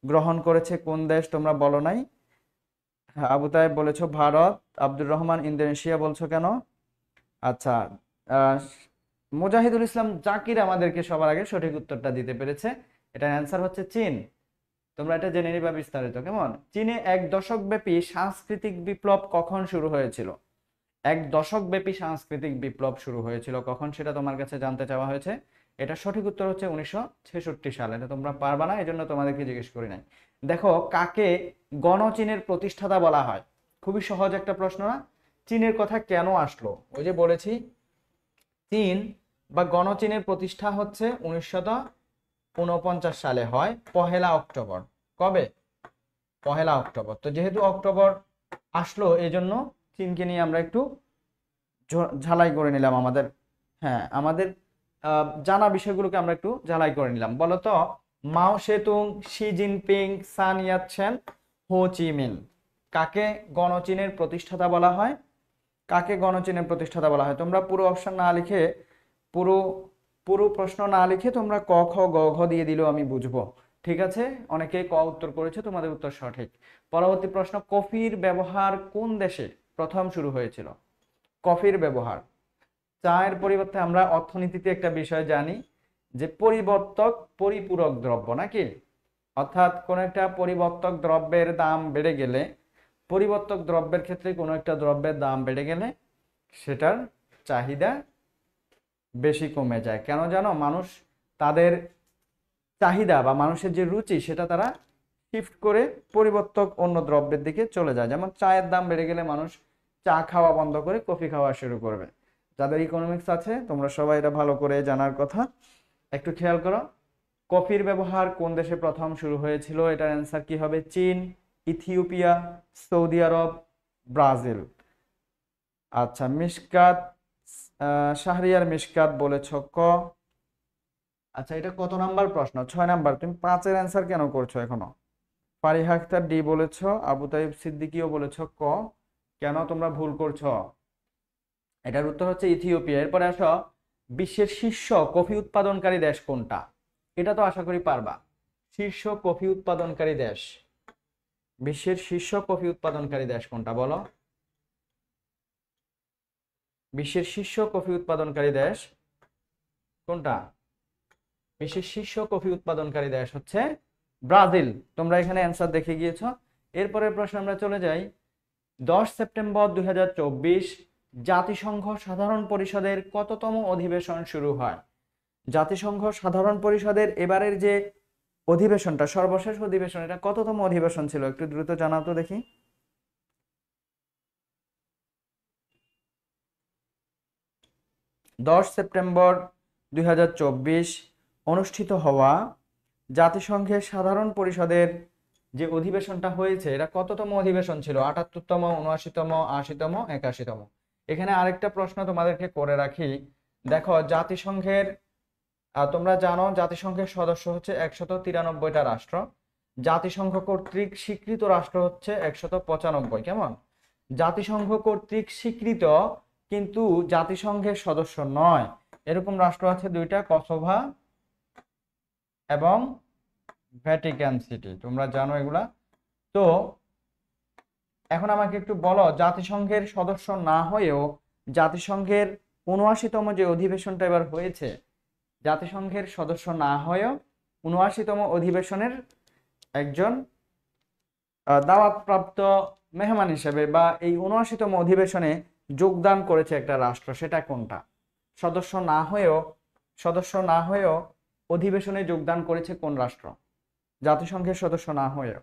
গ্রহণ করেছে কোন দেশ? তোমরা বলো নাই। হ্যাঁ, আবু তায়েব বলেছো ভারত। আব্দুর রহমান ইন্দোনেশিয়া বলছো কেন? আচ্ছা, মুজাহিদুল ইসলাম জাকির আমাদেরকে সবার আগে সঠিক উত্তরটা দিতে পেরেছে। এটার অ্যান্সার হচ্ছে চীন। তোমরা এটা জেনে নিবা বিস্তারিত, কেমন? চীনে 1 দশক ব্যাপী সাংস্কৃতিক বিপ্লব কখন শুরু হয়েছিল? 1 দশক ব্যাপী সাংস্কৃতিক বিপ্লব শুরু হয়েছিল কখন, সেটা তোমার কাছে জানতে চাওয়া হয়েছে। এটা সঠিক উত্তর হচ্ছে 1966 সালে। এটা তোমরা পারবা না, এই জন্য তোমাদেরকে জিজ্ঞেস করি নাই। দেখো, কাকে গণচীনের প্রতিষ্ঠাতা বলা হয়? খুবই সহজ একটা প্রশ্ন না? চীনের কথা কেন আসলো? ওই যে বলেছি, চীন বা গণচীনের প্রতিষ্ঠা হচ্ছে 1949 সালে হয়, 1 অক্টোবর। কবে? 1 অক্টোবর। তো যেহেতু অক্টোবর আসলো, এই জন্য চীনকে নিয়ে আমরা একটু ঝালাই করে নিলাম আমাদের, হ্যাঁ, আমাদের জানা বিষয়গুলোকে আমরা একটু ঝালাই করে নিলাম। বলতো, মাও সেতুং, শি জিনপিং, সান ইয়াতসেন, হো চি মিন, কাকে গণচীনের প্রতিষ্ঠাতা বলা হয়? কাকে গণচীনের প্রতিষ্ঠাতা বলা হয়? তোমরা পুরো অপশন না লিখে, পুরো পুরো প্রশ্ন না লিখে তোমরা ক খ গ ঘ দিয়ে দিলেও আমি বুঝবো। ঠিক আছে, অনেকেই ক উত্তর করেছে, তোমাদের উত্তর সঠিক। পরবর্তী প্রশ্ন, কফির ব্যবহার কোন দেশে প্রথম শুরু হয়েছিল? কফির ব্যবহার। চায়ের পরিবর্তে আমরা অর্থনীতিতে একটা বিষয় জানি যে পরিবর্তক পরিপূরক দ্রব্য, নাকি? অর্থাৎ কোন একটা পরিবর্তক দ্রব্যের দাম বেড়ে গেলে, পরিবর্তক দ্রব্যের ক্ষেত্রে কোনো একটা দ্রব্যের দাম বেড়ে গেলে সেটার চাহিদা বেশি কমে যায়। কেন জানো? মানুষ তাদের চাহিদা বা মানুষের যে রুচি, সেটা তারা শিফট করে পরিবর্তক অন্য দ্রব্যের দিকে চলে যায়। যেমন চায়ের দাম বেড়ে গেলে মানুষ চা খাওয়া বন্ধ করে কফি খাওয়া শুরু করবে। যাদের ইকোনমিক্স আছে তোমরা সবাই এটা ভালো করে জানার কথা। একটু খেয়াল করো, কফির ব্যবহার কোন দেশে প্রথম শুরু হয়েছিল? এটার অ্যান্সার কি হবে? চীন, ইথিওপিয়া, সৌদি আরব, ব্রাজিল। আচ্ছা, মিশকাত, শাহরিয়ার মিশকাত বলেছ ক। আচ্ছা, এটা কত নাম্বার প্রশ্ন? 6 নাম্বার। তুমি 5-এর অ্যান্সার কেন করছো এখনো? ফারিহা আক্তার ডি বলেছ, আবু তাইব সিদ্দিকীও বলেছ ক। কেন তোমরা ভুল করছো? এটার উত্তর হচ্ছে ইথিওপিয়া। এরপরে আসো, বিশ্বের শীর্ষ কফি উৎপাদনকারী দেশ কোনটা? এটা তো আশা করি পারবা। শীর্ষ কফি উৎপাদনকারী দেশ, বিশ্বের শীর্ষ কফি উৎপাদনকারী দেশ কোনটা বলো? বিশ্বের শীর্ষ কফি উৎপাদনকারী দেশ কোনটা? বিশ্বের শীর্ষ কফি উৎপাদনকারী দেশ হচ্ছে ব্রাজিল। তোমরা এখানে অ্যান্সার দেখে গিয়েছো। এরপরের প্রশ্ন আমরা চলে যাই। 10 সেপ্টেম্বর 2024 জাতিসংঘ সাধারণ পরিষদের কততম অধিবেশন শুরু হয়? জাতিসংঘ সাধারণ পরিষদের এবারের যে অধিবেশনটা, সর্বশেষ অধিবেশন, এটা কততম অধিবেশন ছিল? একটু দ্রুত জানাও তো দেখি। 10 সেপ্টেম্বর 2024 অনুষ্ঠিত হওয়া জাতিসংঘের সাধারণ পরিষদের যে অধিবেশনটা হয়েছে, এটা কততম অধিবেশন ছিল? 78তম, 79তম, 80তম, 81তম? এখানে আরেকটা প্রশ্ন তোমাদেরকে করে রাখি। দেখো, জাতিসংঘের তোমরা জানো জাতিসংঘের সদস্য হচ্ছে 193টা রাষ্ট্র। জাতিসংঘ কর্তৃক স্বীকৃত রাষ্ট্র হচ্ছে 195। কেমন? জাতিসংঘ কর্তৃক স্বীকৃত কিন্তু জাতিসংঘের সদস্য নয় এরকম রাষ্ট্র আছে 2টা, কসোভো এবং ভ্যাটিকান সিটি। তোমরা জানো এগুলা। তো এখন আমাকে একটু বলো, জাতিসংঘের সদস্য না হয়েও জাতিসংঘের 79তম যে অধিবেশনটা এবার হয়েছে, জাতিসংঘের সদস্য না হয়েও 79তম অধিবেশনের একজন দাওয়াতপ্রাপ্ত মেহমান হিসেবে বা এই 79তম অধিবেশনে যোগদান করেছে একটা রাষ্ট্র, সেটা কোনটা? সদস্য না হয়েও অধিবেশনে যোগদান করেছে কোন রাষ্ট্র? জাতিসংঘের সদস্য না হয়েও।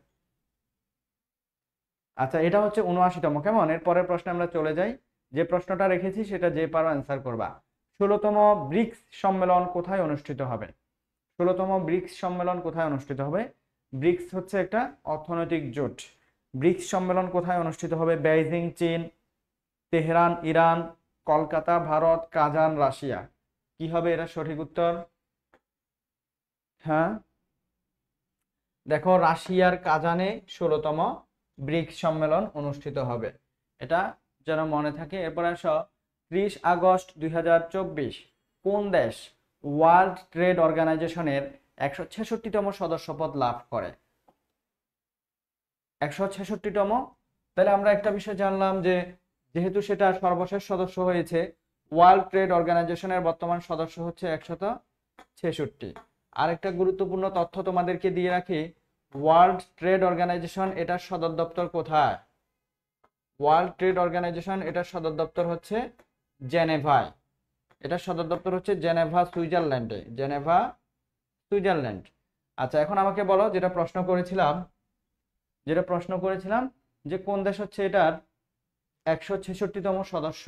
আচ্ছা, এটা হচ্ছে 79তম। কেমন? এর পরের প্রশ্নে আমরা চলে যাই। যে প্রশ্নটা রেখেছি সেটা যে পারো অ্যান্সার করবা। 16তম ব্রিক্স সম্মেলন কোথায় অনুষ্ঠিত হবে? 16তম ব্রিক্স সম্মেলন কোথায় অনুষ্ঠিত হবে? ব্রিক্স হচ্ছে একটা অর্থনৈতিক জোট। ব্রিক্স সম্মেলন কোথায় অনুষ্ঠিত হবে? বেইজিং চীন, Tehran Iran, Kolkata Bharat, Kazan Russia. কি হবে এটা সঠিক উত্তর? হ্যাঁ, দেখো, রাশিয়ার কাজানে 16তম ব্রিক্স সম্মেলন অনুষ্ঠিত হবে, এটা যেন মনে থাকে। এরপর আসো, 30 আগস্ট 2024 কোন দেশ ওয়ার্ল্ড ট্রেড অর্গানাইজেশনের 166তম সদস্যপদ লাভ করে? 166তম। তাহলে আমরা একটা বিষয় জানলাম যে যেহেতু সেটা সর্বশেষ সদস্য হয়েছে, ওয়ার্ল্ড ট্রেড অর্গানাইজেশনের বর্তমান সদস্য হচ্ছে 166। আরেকটা গুরুত্বপূর্ণ তথ্য তোমাদেরকে দিয়ে রাখি, ওয়ার্ল্ড ট্রেড অর্গানাইজেশন এটার সদর দপ্তর কোথায়? ওয়ার্ল্ড ট্রেড অর্গানাইজেশন এটার সদর দপ্তর হচ্ছে জেনেভায়। এটার সদর দপ্তর হচ্ছে জেনেভা, সুইজারল্যান্ডে। Geneva, Switzerland. আচ্ছা, এখন আমাকে বলো, যেটা প্রশ্ন করেছিলাম যে কোন দেশ হচ্ছে এটার 166তম সদস্য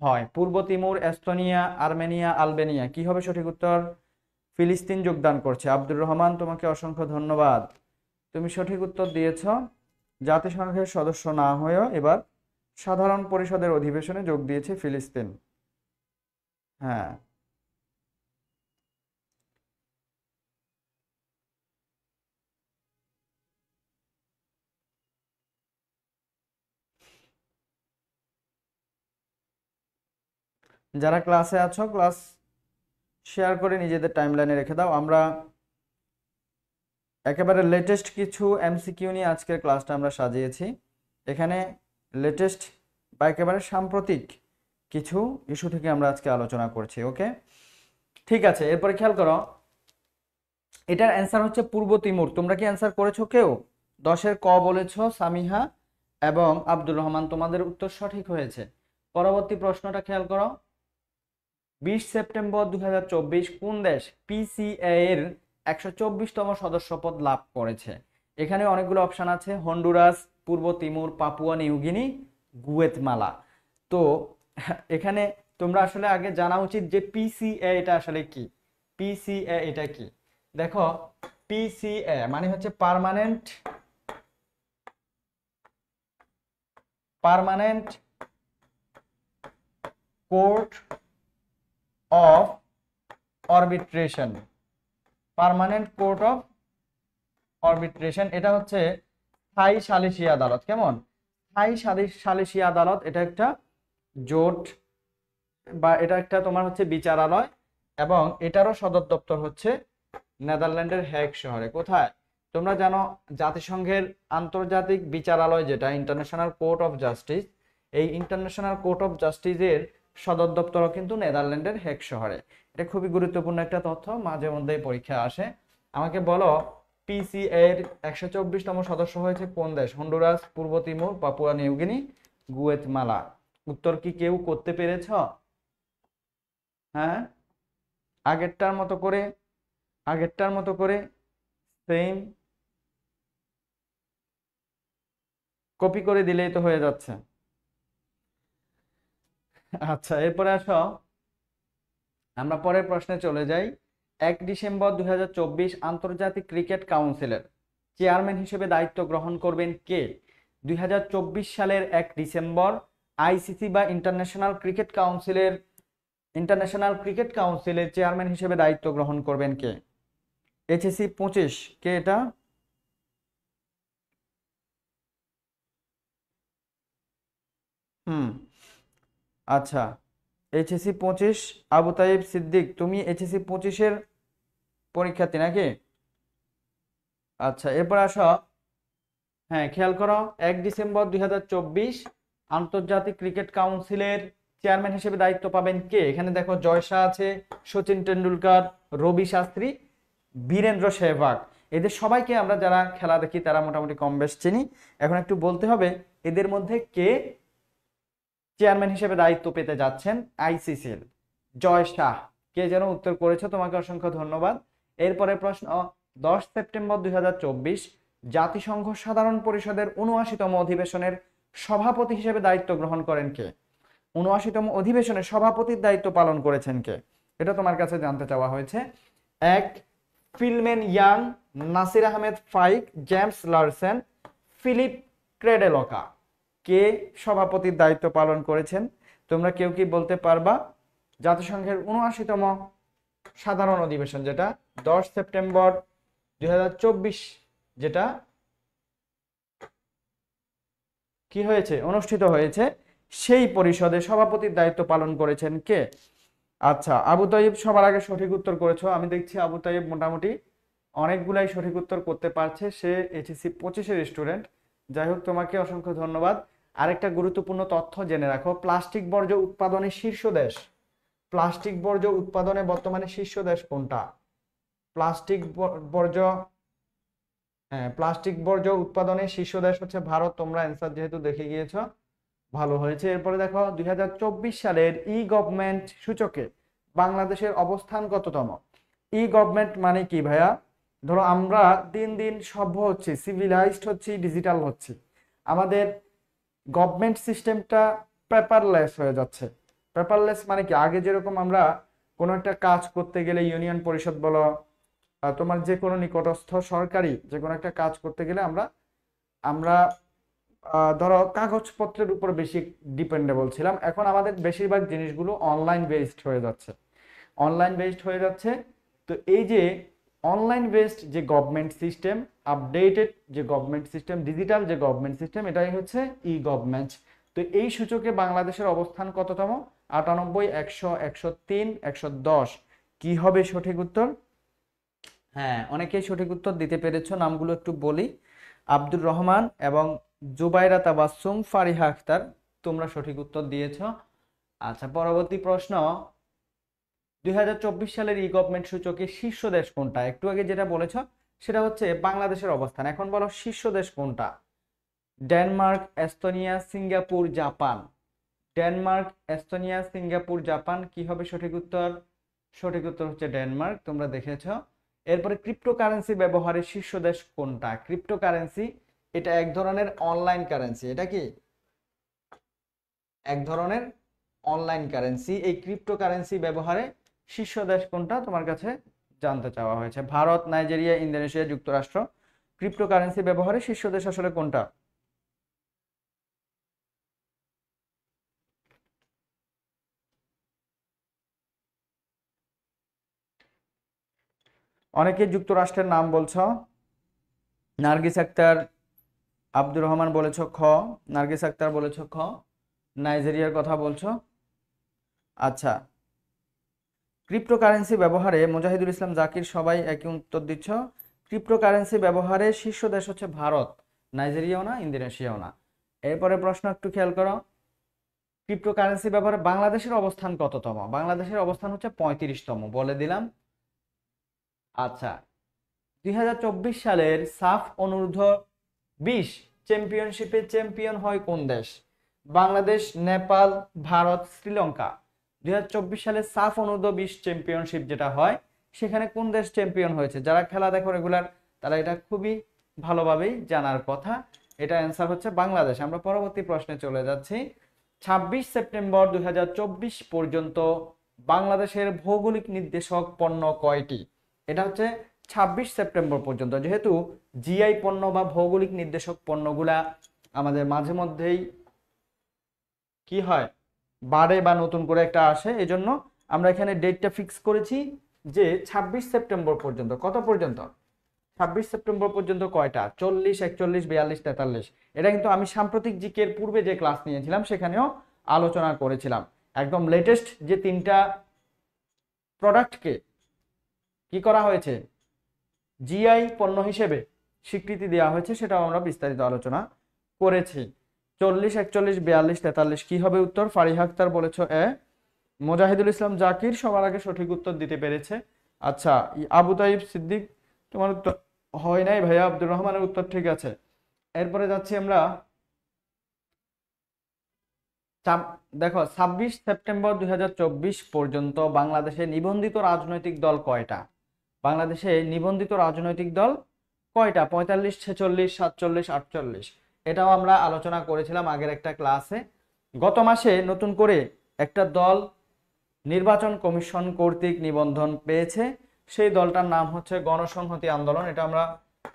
হয়? পূর্ব তিমুর, এস্তোনিয়া, আর্মেনিয়া, আলবেনিয়া। কি হবে সঠিক উত্তর? ফিলিস্তিন যোগদান করছে। আব্দুর রহমান, তোমাকে অসংখ্য ধন্যবাদ, তুমি সঠিক উত্তর দিয়েছ। জাতিসংঘের সদস্য না হয়েও এবার সাধারণ পরিষদের অধিবেশনে যোগ দিয়েছে ফিলিস্তিন। হ্যাঁ, যারা ক্লাসে আছো ক্লাস শেয়ার করে নিজেদের টাইমলাইনে রেখে দাও। আমরা একেবারে লেটেস্ট কিছু এমসিকিউ নিয়ে আজকের ক্লাসটা আমরা সাজিয়েছি। এখানে লেটেস্ট বা একেবারে সাম্প্রতিক কিছু ইস্যু থেকে আমরা আজকে আলোচনা করছি। ওকে, ঠিক আছে। এরপরে খেয়াল করো, এটার অ্যান্সার হচ্ছে পূর্ব তিমুর। তোমরা কি অ্যান্সার করেছো কেউ? 10-এর ক বলেছো সামিহা এবং আব্দুর রহমান, তোমাদের উত্তর সঠিক হয়েছে। পরবর্তী প্রশ্নটা খেয়াল করো, 20 সেপ্টেম্বর 2024 কোন দেশ পিসিএ এর 124তম সদস্যপদ লাভ করেছে? এখানে অনেকগুলো অপশন আছে, হন্ডুরাস, পূর্ব তিমুর, পাপুয়া নিউগিনি, গুয়েতমালা। তো এখানে তোমরা আসলে আগে জানা উচিত যে পিসিএ এটা আসলে কি। পিসিএ এটা কি, দেখো পিসিএ মানে হচ্ছে permanent court of arbitration. Permanent court of arbitration এটা হচ্ছে স্থায়ী সালিসি আদালত। কেমন? স্থায়ী সালিসি আদালত, এটা একটা জোট বা এটা একটা তোমার হচ্ছে বিচারালয়, এবং এটারও সদর দপ্তর হচ্ছে নেদারল্যান্ডের হেগ শহরে। কোথায়? তোমরা জানো জাতিসংঘের আন্তর্জাতিক বিচারালয় যেটা ইন্টারন্যাশনাল কোর্ট অফ জাস্টিস, এই ইন্টারন্যাশনাল কোর্ট অফ জাস্টিসের সদর দপ্তরও কিন্তু নেদারল্যান্ডের হেগ শহরে। এটা খুবই গুরুত্বপূর্ণ একটা তথ্য, মাঝে মধ্যে পরীক্ষা আসে। আমাকে বলো পিসিএ এর 124তম সদস্য হয়েছে কোন দেশ? হন্ডুরাস, পূর্ব তিমুর, পাপুয়া নিউগিনি, গুয়েতমালা। উত্তর কি কেউ করতে পেরেছ? হ্যাঁ, আগেরটার মতো করে সেম কপি করে দিলেই তো হয়ে যাচ্ছে। আচ্ছা, এরপরে আসো আমরা পরের প্রশ্নে চলে যাই। 1 ডিসেম্বর 2024 আন্তর্জাতিক ক্রিকেট কাউন্সিলের চেয়ারম্যান হিসেবে দায়িত্ব গ্রহণ করবেন কে? 2024 সালের 1 ডিসেম্বর আইসিসি বা ইন্টারন্যাশনাল ক্রিকেট কাউন্সিলের চেয়ারম্যান হিসেবে দায়িত্ব গ্রহণ করবেন কে? এইচএসসি 25 কে এটা? হুম, আচ্ছা, এইচএসসি 25 আবু তাইব সিদ্দিক, তুমি এইচএসসি 25-এর পরীক্ষার্থী নাকি? আচ্ছা, এরপর আসো। হ্যাঁ, খেয়াল করো, 1 ডিসেম্বর 2024 আন্তর্জাতিক ক্রিকেট কাউন্সিলের চেয়ারম্যান হিসেবে দায়িত্ব পাবেন কে? এখানে দেখো জয় শাহ আছে, সচিন টেন্ডুলকার, রবি শাস্ত্রী, বীরেন্দ্র সেহবাগ। এদের সবাইকে আমরা যারা খেলা দেখি তারা মোটামুটি কম বেশ চিনি। এখন একটু বলতে হবে এদের মধ্যে কে চেয়ারম্যান হিসেবে দায়িত্ব পেতে যাচ্ছেন আইসিসির। জয় শাহ। কে যেন উত্তর করেছো, তোমাকে অসংখ্য ধন্যবাদ। এরপরে প্রশ্ন, 10 সেপ্টেম্বর 2024 জাতিসংঘ সাধারণ পরিষদের 79তম অধিবেশনের সভাপতি হিসেবে দায়িত্ব গ্রহণ করেন কে? 79তম অধিবেশনের সভাপতির দায়িত্ব পালন করেছেন কে? এটা তোমার কাছে জানতে চাওয়া হয়েছে। 1 ফিলমেন ইয়াং, নাসির আহমেদ ফাইক, জেমস লারসেন, ফিলিপ ক্রেডেলকা। কে সভাপতির দায়িত্ব পালন করেছেন? তোমরা কেউ কি বলতে পারবা? জাতিসংঘের 79তম সাধারণ অধিবেশন যেটা 10 সেপ্টেম্বর 2024 যেটা কি হয়েছে, অনুষ্ঠিত হয়েছে, সেই পরিষদে সভাপতির দায়িত্ব পালন করেছেন কে? আচ্ছা, আবু তাইব সবার আগে সঠিক উত্তর করেছো। আমি দেখছি আবু তাইব মোটামুটি অনেকগুলাই সঠিক উত্তর করতে পারছে, সে এইচএসসি 25-এর স্টুডেন্ট। যাই হোক, তোমাকে অসংখ্য ধন্যবাদ। আরেকটা গুরুত্বপূর্ণ তথ্য জেনে রাখো, প্লাস্টিক বর্জ্য উৎপাদনে শীর্ষ দেশ, প্লাস্টিক বর্জ্য উৎপাদনে বর্তমানে শীর্ষ দেশ কোনটা? প্লাস্টিক বর্জ্য, হ্যাঁ, প্লাস্টিক বর্জ্য উৎপাদনে শীর্ষ দেশ হচ্ছে ভারত। তোমরা অ্যান্সার যেহেতু দেখে গিয়েছো, ভালো হয়েছে। এরপরে দেখো 2024 সালের ই গভর্নমেন্ট সূচকে বাংলাদেশের অবস্থান কততম? ই গভর্নমেন্ট মানে কি ভাইয়া? ধরো আমরা দিন দিন সভ্য হচ্ছি, সিভিলাইজড হচ্ছি, ডিজিটাল হচ্ছি, আমাদের গভর্নমেন্ট সিস্টেমটা পেপারলেস হয়ে যাচ্ছে। পেপারলেস মানে কি? আগে যেরকম আমরা কোনো একটা কাজ করতে গেলে ইউনিয়ন পরিষদ বলো, তোমার যে কোনো নিকটস্থ সরকারি যে কোনো একটা কাজ করতে গেলে আমরা আমরা ধরো কাগজপত্রের উপর বেশি ডিপেন্ডেবল ছিলাম। এখন আমাদের বেশিরভাগ জিনিসগুলো অনলাইন বেসড হয়ে যাচ্ছে। তো এই যে অনলাইন বেসড যে গভর্নমেন্ট সিস্টেম, আপডেটেড যে গভর্নমেন্ট সিস্টেম, ডিজিটাল যে গভর্নমেন্ট সিস্টেম, এটাই হচ্ছে ই গভর্নমেন্ট। তো এই সূচকে বাংলাদেশের অবস্থান কততম? 98, 100, 103, 110। কি হবে সঠিক উত্তর? হ্যাঁ, অনেকেই সঠিক উত্তর দিতে পেরেছো। নামগুলো একটু বলি, আব্দুর রহমান এবং জুবাইরা তাবাসসুম, ফারিহা আক্তার, তোমরা সঠিক উত্তর দিয়েছো। আচ্ছা, পরবর্তী প্রশ্ন, 2024 সালের ই গভর্নমেন্ট সূচকে শীর্ষ দেশ কোনটা? একটু আগে যেটা বলেছো সেটা হচ্ছে বাংলাদেশের অবস্থান। এখন বলো শীর্ষ দেশ কোনটা? Denmark, Estonia, Singapore, Japan. Denmark, Estonia, Singapore, Japan. কি হবে সঠিক উত্তর? সঠিক উত্তর হচ্ছে ডেনমার্ক। তোমরা দেখেছো এরপরে ক্রিপ্টোকারেন্সি ব্যবহারের শীর্ষ দেশ কোনটা? ক্রিপ্টোকারেন্সি এটা এক ধরনের অনলাইন কারেন্সি। এটা কি এক ধরনের অনলাইন কারেন্সি? এই ক্রিপ্টোকারেন্সি ব্যবহারে শীর্ষ দেশ কোনটা তোমার কাছে জানতে চাওয়া হয়েছে। ভারত, নাইজেরিয়া, ইন্দোনেশিয়া, যুক্তরাষ্ট্র। ক্রিপ্টোকারেন্সি ব্যবহারে শীর্ষ দেশ আসলে কোনটা? অনেকে যুক্তরাষ্ট্রের নাম বলছো। নার্গিস আক্তার, আব্দুর রহমান বলেছ খ, নার্গিস আক্তার বলেছ খ, নাইজেরিয়ার কথা বলছো। আচ্ছা, ক্রিপ্টোকারেন্সি ব্যবহারে মুজাহিদুল ইসলাম জাকির সবাই একই উত্তর দিচ্ছ। ক্রিপ্টোকারেন্সি ব্যবহারে শীর্ষ দেশ হচ্ছে ভারত, নাইজেরিয়াও না, ইন্দোনেশিয়াও না। এরপরে প্রশ্ন একটু খেয়াল করো, ক্রিপ্টোকারেন্সি ব্যবহারে বাংলাদেশের অবস্থান কততম? বাংলাদেশের অবস্থান হচ্ছে 35তম, বলে দিলাম। আচ্ছা, 2024 সালের সাফ অনূর্ধ্ব 20 চ্যাম্পিয়নশিপে চ্যাম্পিয়ন হয় কোন দেশ? বাংলাদেশ, নেপাল, ভারত, শ্রীলঙ্কা। 2024 সালে সাফ অনূর্ধ্ব 20 চ্যাম্পিয়নশিপ যেটা হয় সেখানে কোন দেশ চ্যাম্পিয়ন হয়েছে? যারা খেলা দেখো রেগুলার তারা এটা খুবই ভালোভাবেই জানার কথা। এটা অ্যান্সার হচ্ছে বাংলাদেশ। আমরা পরবর্তী প্রশ্নে চলে যাচ্ছি। 26 সেপ্টেম্বর 2024 পর্যন্ত বাংলাদেশের ভৌগোলিক নির্দেশক পণ্য কয়টি? এটা হচ্ছে 26 সেপ্টেম্বর পর্যন্ত, যেহেতু জিআই পণ্য বা ভৌগোলিক নির্দেশক পণ্যগুলা আমাদের মাঝে মধ্যেই কি হয়, বাড়ে বা নতুন করে একটা আসে, এজন্য আমরা এখানে ডেটটা ফিক্স করেছি যে 26 সেপ্টেম্বর পর্যন্ত। কত পর্যন্ত? 26 সেপ্টেম্বর পর্যন্ত কয়টা? 40, 41, 42, 43। এটা কিন্তু আমি সাম্প্রতিক জিকের পূর্বে যে ক্লাস নিয়েছিলাম সেখানেও আলোচনা করেছিলাম। একদম লেটেস্ট যে 3টা প্রোডাক্টকে কি করা হয়েছে, জিআই পণ্য হিসেবে স্বীকৃতি দেওয়া হয়েছে, সেটাও আমরা বিস্তারিত আলোচনা করেছি। 40, 41, 42, 43 কি হবে উত্তর? ফারিহা আক্তার বলেছ এ। মুজাহিদুল ইসলাম জাকির সবার আগে সঠিক উত্তর দিতে পেরেছে। আচ্ছা, আবু তাইব সিদ্দিক তোমার উত্তর হয় নাই ভাইয়া, আব্দুর রহমানের উত্তর ঠিক আছে। এরপরে যাচ্ছি আমরা, দেখো 26 সেপ্টেম্বর 2024 পর্যন্ত বাংলাদেশে নিবন্ধিত রাজনৈতিক দল কয়টা? বাংলাদেশে নিবন্ধিত রাজনৈতিক দল কয়টা? 45, 46, 47, 48। এটাও আমরা আলোচনা করেছিলাম আগের একটা ক্লাসে। গত মাসে নতুন করে একটা দল নির্বাচন কমিশন কর্তৃক নিবন্ধন পেয়েছে, সেই দলটার নাম হচ্ছে গণসংহতি আন্দোলন। এটা আমরা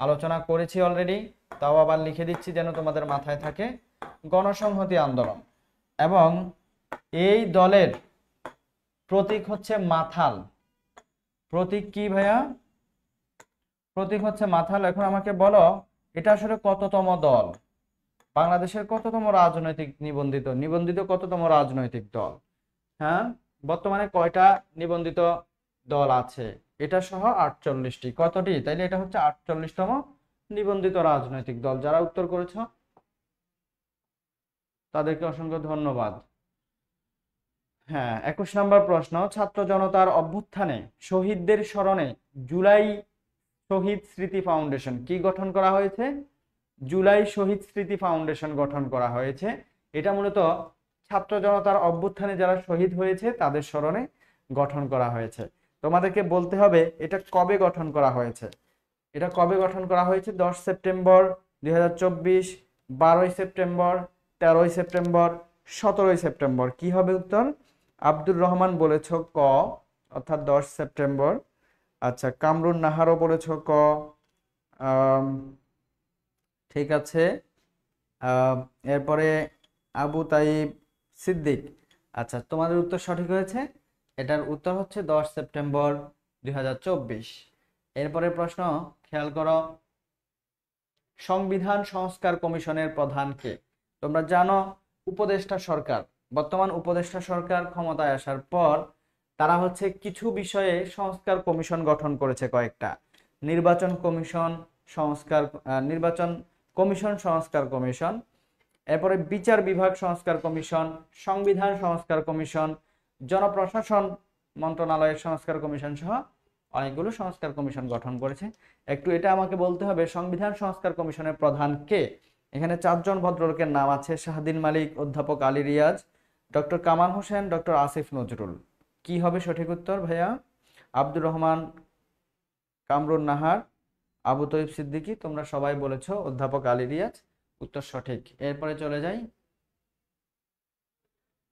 আলোচনা করেছি অলরেডি, তাও আবার লিখে দিচ্ছি যেন তোমাদের মাথায় থাকে, গণসংহতি আন্দোলন। এবং এই দলের প্রতীক হচ্ছে মাথাল। প্রতীক কি ভাইয়া? প্রতীক হচ্ছে মাথাল। এখন আমাকে বলো, এটা আসলে কততম দল? বাংলাদেশের কততম রাজনৈতিক নিবন্ধিত কততম রাজনৈতিক দল? হ্যাঁ, বর্তমানে কয়টা নিবন্ধিত দল আছে? এটা সহ 48টি। কতটি? তাইলে এটা হচ্ছে 48তম নিবন্ধিত রাজনৈতিক দল। যারা উত্তর করেছো তাদেরকে অসংখ্য ধন্যবাদ। হ্যাঁ, 21 নম্বর প্রশ্ন, ছাত্র জনতার অভ্যুত্থানে শহীদদের স্মরণে জুলাই শহীদ স্মৃতি ফাউন্ডেশন কি গঠন করা হয়েছে? জুলাই শহীদ স্মৃতি ফাউন্ডেশন গঠন করা হয়েছে। এটা মূলত ছাত্র জনতার অভ্যুত্থানে যারা শহীদ হয়েছে তাদের স্মরণে গঠন করা হয়েছে। তোমাদেরকে বলতে হবে এটা কবে গঠন করা হয়েছে। এটা কবে গঠন করা হয়েছে? 10 সেপ্টেম্বর 2024, 12 সেপ্টেম্বর, 13 সেপ্টেম্বর, 17 সেপ্টেম্বর। কি হবে উত্তর? আব্দুর রহমান বলেছ ক, অর্থাৎ 10 সেপ্টেম্বর। আচ্ছা, কামরুন নাহারও বলেছ ক। ঠিক আছে। এরপরে আবু তাইব সিদ্দিক, আচ্ছা তোমাদের উত্তর সঠিক হয়েছে। এটার উত্তর হচ্ছে 10 সেপ্টেম্বর 2024। এরপরে প্রশ্ন খেয়াল করো, সংবিধান সংস্কার কমিশনের প্রধান কে? তোমরা জানো উপদেষ্টা সরকার, বর্তমান উপদেষ্টা সরকার ক্ষমতায় আসার পর তারা হচ্ছে কিছু বিষয়ে সংস্কার কমিশন গঠন করেছে কয়েকটা। নির্বাচন কমিশন সংস্কার, নির্বাচন কমিশন সংস্কার কমিশন, এরপরে বিচার বিভাগ সংস্কার কমিশন, সংবিধান সংস্কার কমিশন, জনপ্রশাসন মন্ত্রণালয়ের সংস্কার কমিশন সহ অনেকগুলো সংস্কার কমিশন গঠন করেছে। একটু এটা আমাকে বলতে হবে, সংবিধান সংস্কার কমিশনের প্রধান কে? এখানে 4 জন ভদ্রলোকের নাম আছে, শাহদিন মালিক, অধ্যাপক আলী রিয়াজ, ডক্টর কামাল হোসেন, ডক্টর আসিফ নজরুল। কি হবে সঠিক উত্তর ভাইয়া? আব্দুর রহমান কামরুন নাহার, আবু তৈব সিদ্দিকী, তোমরা সবাই বলেছো অধ্যাপক আলী রিয়াজ, উত্তর সঠিক। এরপরে চলে যাই,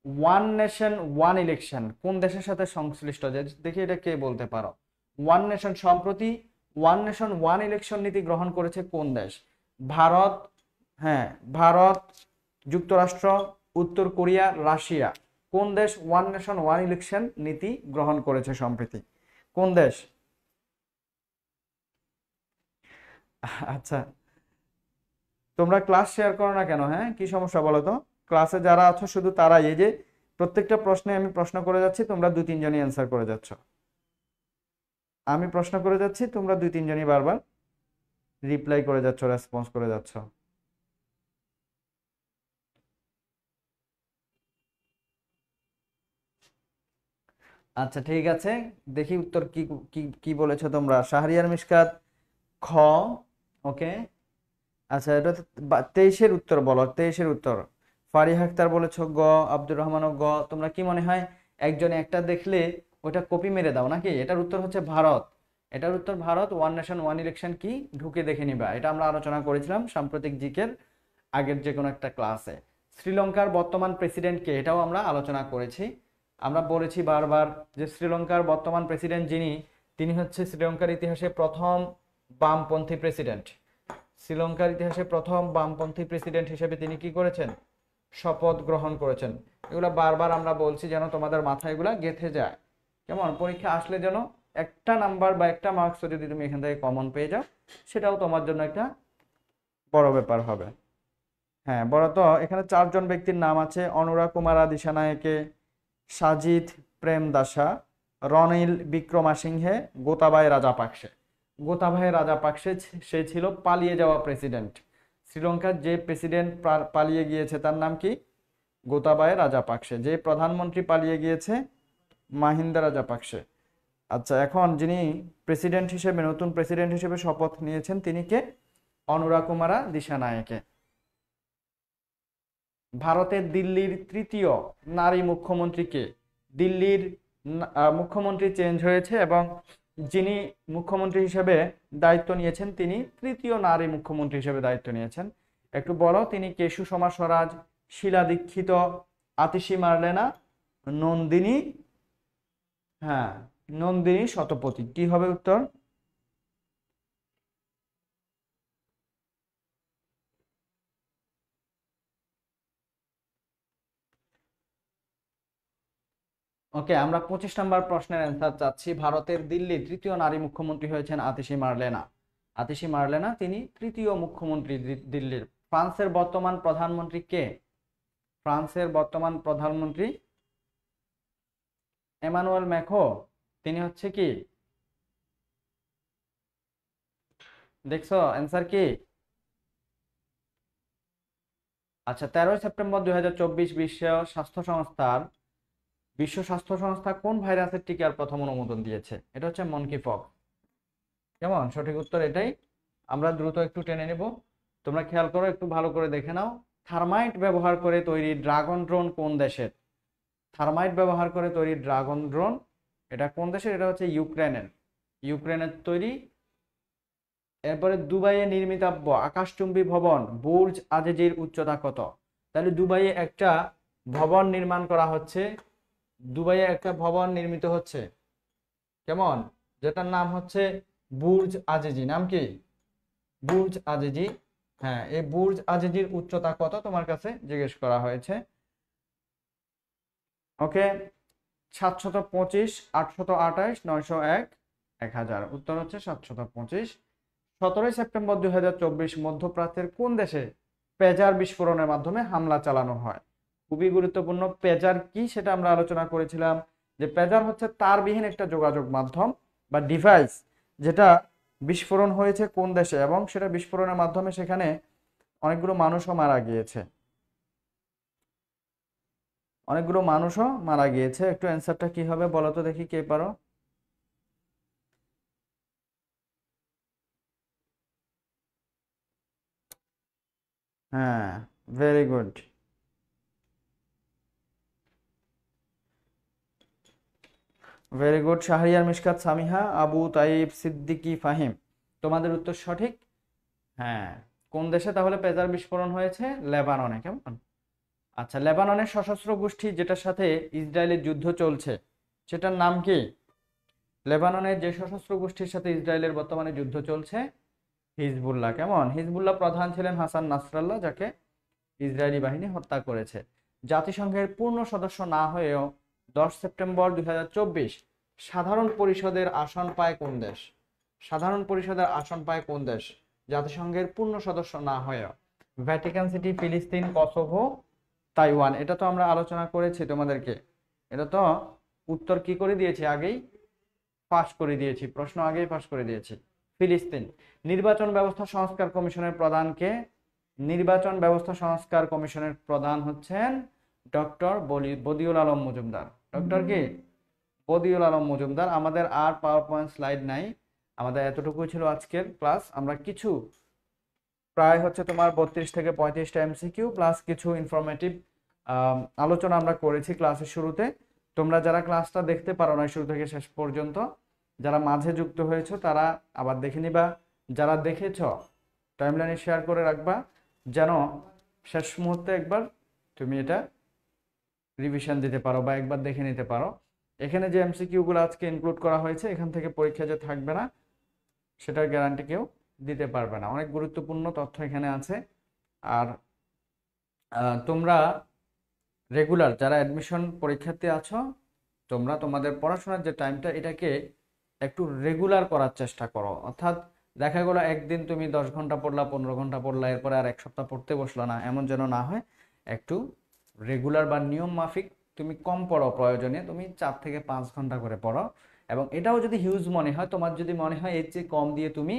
ওয়ান নেশন ওয়ান ইলেকশন কোন দেশের সাথে সংশ্লিষ্ট, দেখি এটা কে বলতে পারো। ওয়ান নেশন, সম্প্রতি ওয়ান নেশন ওয়ান ইলেকশন নীতি গ্রহণ করেছে কোন দেশ? ভারত, হ্যাঁ ভারত, যুক্তরাষ্ট্র, উত্তর কোরিয়া, রাশিয়া। কোন দেশ ওয়ান নেশন ওয়ান ইলেকশন নীতি গ্রহণ করেছে সম্প্রতি? কোন দেশ? আচ্ছা, তোমরা ক্লাস শেয়ার করো না কেন? হ্যাঁ, কি সমস্যা বলো তো? ক্লাসে যারা আছো শুধু তারাই, এই যে প্রত্যেকটা প্রশ্নে আমি প্রশ্ন করে যাচ্ছি, তোমরা দুই তিনজনই অ্যান্সার করে যাচ্ছ। আমি প্রশ্ন করে যাচ্ছি, তোমরা দুই তিনজনই বারবার রিপ্লাই করে যাচ্ছ, রেসপন্স করে যাচ্ছ। আচ্ছা ঠিক আছে, দেখি উত্তর কি কি কি বলেছো তোমরা। শাহরিয়ার মিশকাত খ। ওকে, আচ্ছা এটা 23-এর উত্তর বলো, 23-এর উত্তর। ফারিহা আক্তার বলেছো গ, আব্দুর রহমানও গ। তোমরা কি মনে হয় একজনে একটা দেখলে ওটা কপি মেরে দাও নাকি? এটার উত্তর হচ্ছে ভারত। এটার উত্তর Bharat. One nation one election কি ঢুকে দেখে নিবা, এটা আমরা আলোচনা করেছিলাম সাম্প্রতিক জিকের আগের যে কোনো একটা ক্লাসে। শ্রীলঙ্কার বর্তমান প্রেসিডেন্ট কে, এটাও আমরা আলোচনা করেছি। আমরা বলেছি বারবার যে শ্রীলঙ্কার বর্তমান প্রেসিডেন্ট যিনি, তিনি হচ্ছে শ্রীলঙ্কার ইতিহাসে প্রথম বামপন্থী প্রেসিডেন্ট। শ্রীলঙ্কার ইতিহাসে প্রথম বামপন্থী প্রেসিডেন্ট হিসেবে তিনি কি করেছেন? শপথ গ্রহণ করেছেন। এগুলা বারবার আমরা বলছি যেন তোমাদের মাথায় এগুলা গেঁথে যায়। কেমন, পরীক্ষা আসলে যেন একটা নাম্বার বা একটা মার্কস যদি তুমি এখান থেকে কমন পেয়ে যাও, সেটাও তোমার জন্য একটা বড় ব্যাপার হবে। হ্যাঁ বড় তো, এখানে 4জন ব্যক্তির নাম আছে: অনুরা কুমারা দিশানায়কে, সাজিদ প্রেমদাসা, রনিল বিক্রমাসিংহে, গোতাবায় রাজাপাকসে। গোতাবায় রাজাপাকসে সে ছিল পালিয়ে যাওয়া প্রেসিডেন্ট। শ্রীলঙ্কার যে প্রেসিডেন্ট পালিয়ে গিয়েছে তার নাম কি? গোতাবায় রাজাপাকসে। যে প্রধানমন্ত্রী পালিয়ে গিয়েছে, মাহিন্দা রাজাপাকসে। আচ্ছা, এখন যিনি প্রেসিডেন্ট হিসেবে, নতুন প্রেসিডেন্ট হিসেবে শপথ নিয়েছেন তিনি কে? অনুরা কুমারা দিশানায়কে। ভারতের দিল্লির তৃতীয় নারী মুখ্যমন্ত্রী কে? দিল্লির মুখ্যমন্ত্রী চেঞ্জ হয়েছে এবং যিনি মুখ্যমন্ত্রী হিসেবে দায়িত্ব নিয়েছেন তিনি তৃতীয় নারী মুখ্যমন্ত্রী হিসেবে দায়িত্ব নিয়েছেন। একটু বলো, তিনি কে? সুষমা স্বরাজ, শীলা দীক্ষিত, আতিশি মার্লেনা, নন্দিনী, হ্যাঁ নন্দিনী শতপথী। কি হবে উত্তর? ওকে, আমরা 25 নম্বর প্রশ্নের অ্যান্সার চাচ্ছি। ভারতের দিল্লির তৃতীয় নারী মুখ্যমন্ত্রী হয়েছেন আতিশি মার্লেনা। আতিশি মার্লেনা তিনি তৃতীয় মুখ্যমন্ত্রী দিল্লির। ফ্রান্সের বর্তমান প্রধানমন্ত্রী কে? ফ্রান্সের বর্তমান প্রধানমন্ত্রী এমানুয়েল ম্যাখো। তিনি হচ্ছে কি, দেখছো অ্যান্সার কি? আচ্ছা, 13ই সেপ্টেম্বর 2024 বিশ্ব স্বাস্থ্য সংস্থা কোন ভাইরাসের টিকার প্রথম অনুমোদন দিয়েছে? এটা হচ্ছে মনকি পক্স। কেমন, সঠিক উত্তর এটাই। আমরা দ্রুত একটু টেনে নেব, তোমরা খেয়াল করো, একটু ভালো করে দেখে নাও। থার্মাইট ব্যবহার করে তৈরি ড্রাগন ড্রোন কোন দেশের? থার্মাইট ব্যবহার করে তৈরি ড্রাগন ড্রোন, এটা কোন দেশের? এটা হচ্ছে ইউক্রেনের। ইউক্রেনের তৈরি। এরপরে দুবাইয়ে নির্মিতব্য আকাশচুম্বী ভবন বুর্জ আজিজির উচ্চতা কত? তাহলে দুবাইয়ে একটা ভবন নির্মাণ করা হচ্ছে, দুবাইয়ে একটা ভবন নির্মিত হচ্ছে, কেমন, যেটার নাম হচ্ছে বুর্জ আজিজি। নাম কি? বুর্জ আজিজি। হ্যাঁ, এই বুর্জ আজিজির উচ্চতা কত তোমার কাছে জিজ্ঞেস করা হয়েছে। ওকে, 725, 828, 901, 1000। উত্তর হচ্ছে 725। 17ই সেপ্টেম্বর 2024 মধ্যপ্রাচ্যের কোন দেশে পেজার বিস্ফোরণের মাধ্যমে হামলা চালানো হয়? খুবই গুরুত্বপূর্ণ। পেজার কি সেটা আমরা আলোচনা করেছিলাম, যে পেজার হচ্ছে তারবিহীন একটা যোগাযোগ মাধ্যম বা ডিভাইস, যেটা বিস্ফোরণ হয়েছে কোন দেশে এবং সেটা বিস্ফোরণের মাধ্যমে সেখানে অনেকগুলো মানুষও মারা গিয়েছে। অনেকগুলো মানুষও মারা গিয়েছে। একটু অ্যান্সারটা কি হবে বলো তো দেখি, কে পারো? হ্যাঁ, very good. Very good. Shahriar Mishkat Samiha, Abu Taib Siddiqui Fahim, তোমাদের উত্তর সঠিক। হ্যাঁ, কোন দেশে তাহলে পেজার বিস্ফোরণ হয়েছে? লেবাননে। কেমন? আচ্ছা, লেবাননের সশস্ত্র গোষ্ঠী যেটার সাথে ইসরায়েলের যুদ্ধ চলছে সেটার নাম কি? লেবাননের যে সশস্ত্র গোষ্ঠীর সাথে ইসরায়েলের বর্তমানে যুদ্ধ চলছে, হিজবুল্লাহ। কেমন? হিজবুল্লাহ প্রধান ছিলেন হাসান নাসরাল্লাহ, যাকে ইসরায়েলি বাহিনী হত্যা করেছে। জাতিসংঘের পূর্ণ সদস্য না হয়েও 10 সেপ্টেম্বর 2024 সাধারণ পরিষদের আসন পায় কোন দেশ? সাধারণ পরিষদের আসন পায় কোন দেশ জাতিসংঘের পূর্ণ সদস্য না হয়েও? ভ্যাটিকান সিটি, ফিলিস্তিন, কসোভো, তাইওয়ান। এটা তো আমরা আলোচনা করেছি তোমাদেরকে। এটা তো উত্তর কি করে দিয়েছি, আগেই পাশ করে দিয়েছি, প্রশ্ন আগেই পাশ করে দিয়েছি। ফিলিস্তিন। নির্বাচন ব্যবস্থা সংস্কার কমিশনের প্রধানকে? নির্বাচন ব্যবস্থা সংস্কার কমিশনের প্রধান হচ্ছেন ডক্টর বদিউল আলম মজুমদার। ডক্টর কি? বদিউল আলম মজুমদার। আমাদের আর পাওয়ার পয়েন্ট স্লাইড নাই, আমাদের এতটুকুই ছিল আজকের ক্লাস। আমরা কিছু প্রায় হচ্ছে তোমার 32 থেকে 35টা এমসিকিউ প্লাস কিছু ইনফরমেটিভ আলোচনা আমরা করেছি ক্লাসের শুরুতে। তোমরা যারা ক্লাসটা দেখতে পারো না শুরু থেকে শেষ পর্যন্ত, যারা মাঝে যুক্ত হয়েছো তারা আবার দেখে নিবা। যারা দেখেছ টাইমলাইনে শেয়ার করে রাখবা, যেন শেষ মুহূর্তে একবার তুমি এটা রিভিশন দিতে পারো বা একবার দেখে নিতে পারো। এখানে যে এমসিকিউগুলো আজকে ইনক্লুড করা হয়েছে, এখান থেকে পরীক্ষা যে থাকবে না সেটার গ্যারান্টি কেউ দিতে পারবে না। অনেক গুরুত্বপূর্ণ তথ্য এখানে আছে। আর তোমরা রেগুলার যারা অ্যাডমিশন পরীক্ষার্থী আছো, তোমরা তোমাদের পড়াশোনার যে টাইমটা এটাকে একটু রেগুলার করার চেষ্টা করো। অর্থাৎ দেখা গেলো একদিন তুমি 10 ঘন্টা পড়লা, 15 ঘন্টা পড়লা, এরপরে আর এক সপ্তাহ পড়তে বসলো না, এমন যেন না হয়। একটু রেগুলার বা নিয়ম মাফিক তুমি কম পড়ো, প্রয়োজনে তুমি 4 থেকে 5 ঘন্টা করে পড়ো। এবং এটাও যদি হিউজ মনে হয়, তোমার যদি মনে হয় এর চেয়ে কম দিয়ে তুমি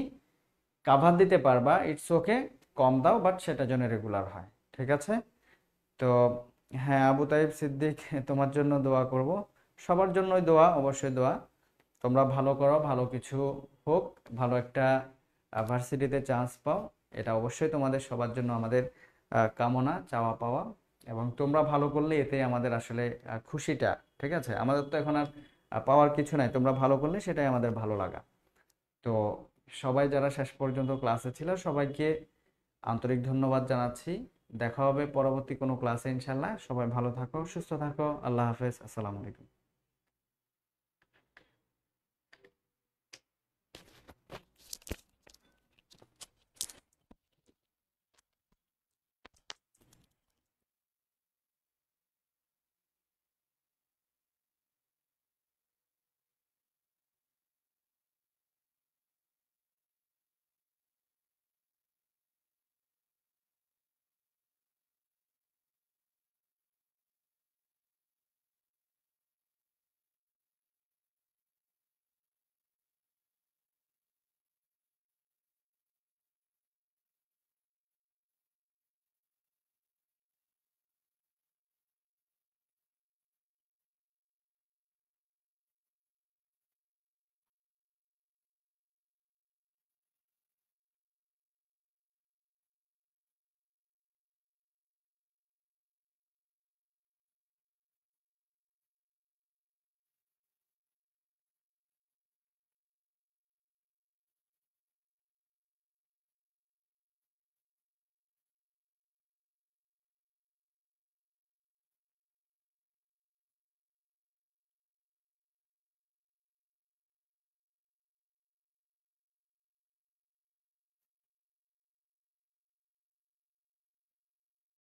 কাভার দিতে পারবা, ইটস ওকে, কম দাও, বাট সেটা যেন রেগুলার হয়। ঠিক আছে? তো হ্যাঁ, আবু তাইব সিদ্দিক, তোমার জন্য দোয়া করব। সবার জন্যই দোয়া, অবশ্যই দোয়া। তোমরা ভালো করো, ভালো কিছু হোক, ভালো একটা ভার্সিটিতে চান্স পাও, এটা অবশ্যই তোমাদের সবার জন্য আমাদের কামনা, চাওয়া পাওয়া। এবং তোমরা ভালো করলে এতে আমাদের আসলে খুশিটা। ঠিক আছে? আমাদের তো এখন আর পাওয়ার কিছু নাই, তোমরা ভালো করলে সেটাই আমাদের ভালো লাগা। তো সবাই যারা শেষ পর্যন্ত ক্লাসে ছিল সবাইকে আন্তরিক ধন্যবাদ জানাচ্ছি। দেখা হবে পরবর্তী কোনো ক্লাসে ইনশাল্লাহ। সবাই ভালো থাকো, সুস্থ থাকো। আল্লাহ হাফেজ। আসসালামু আলাইকুম।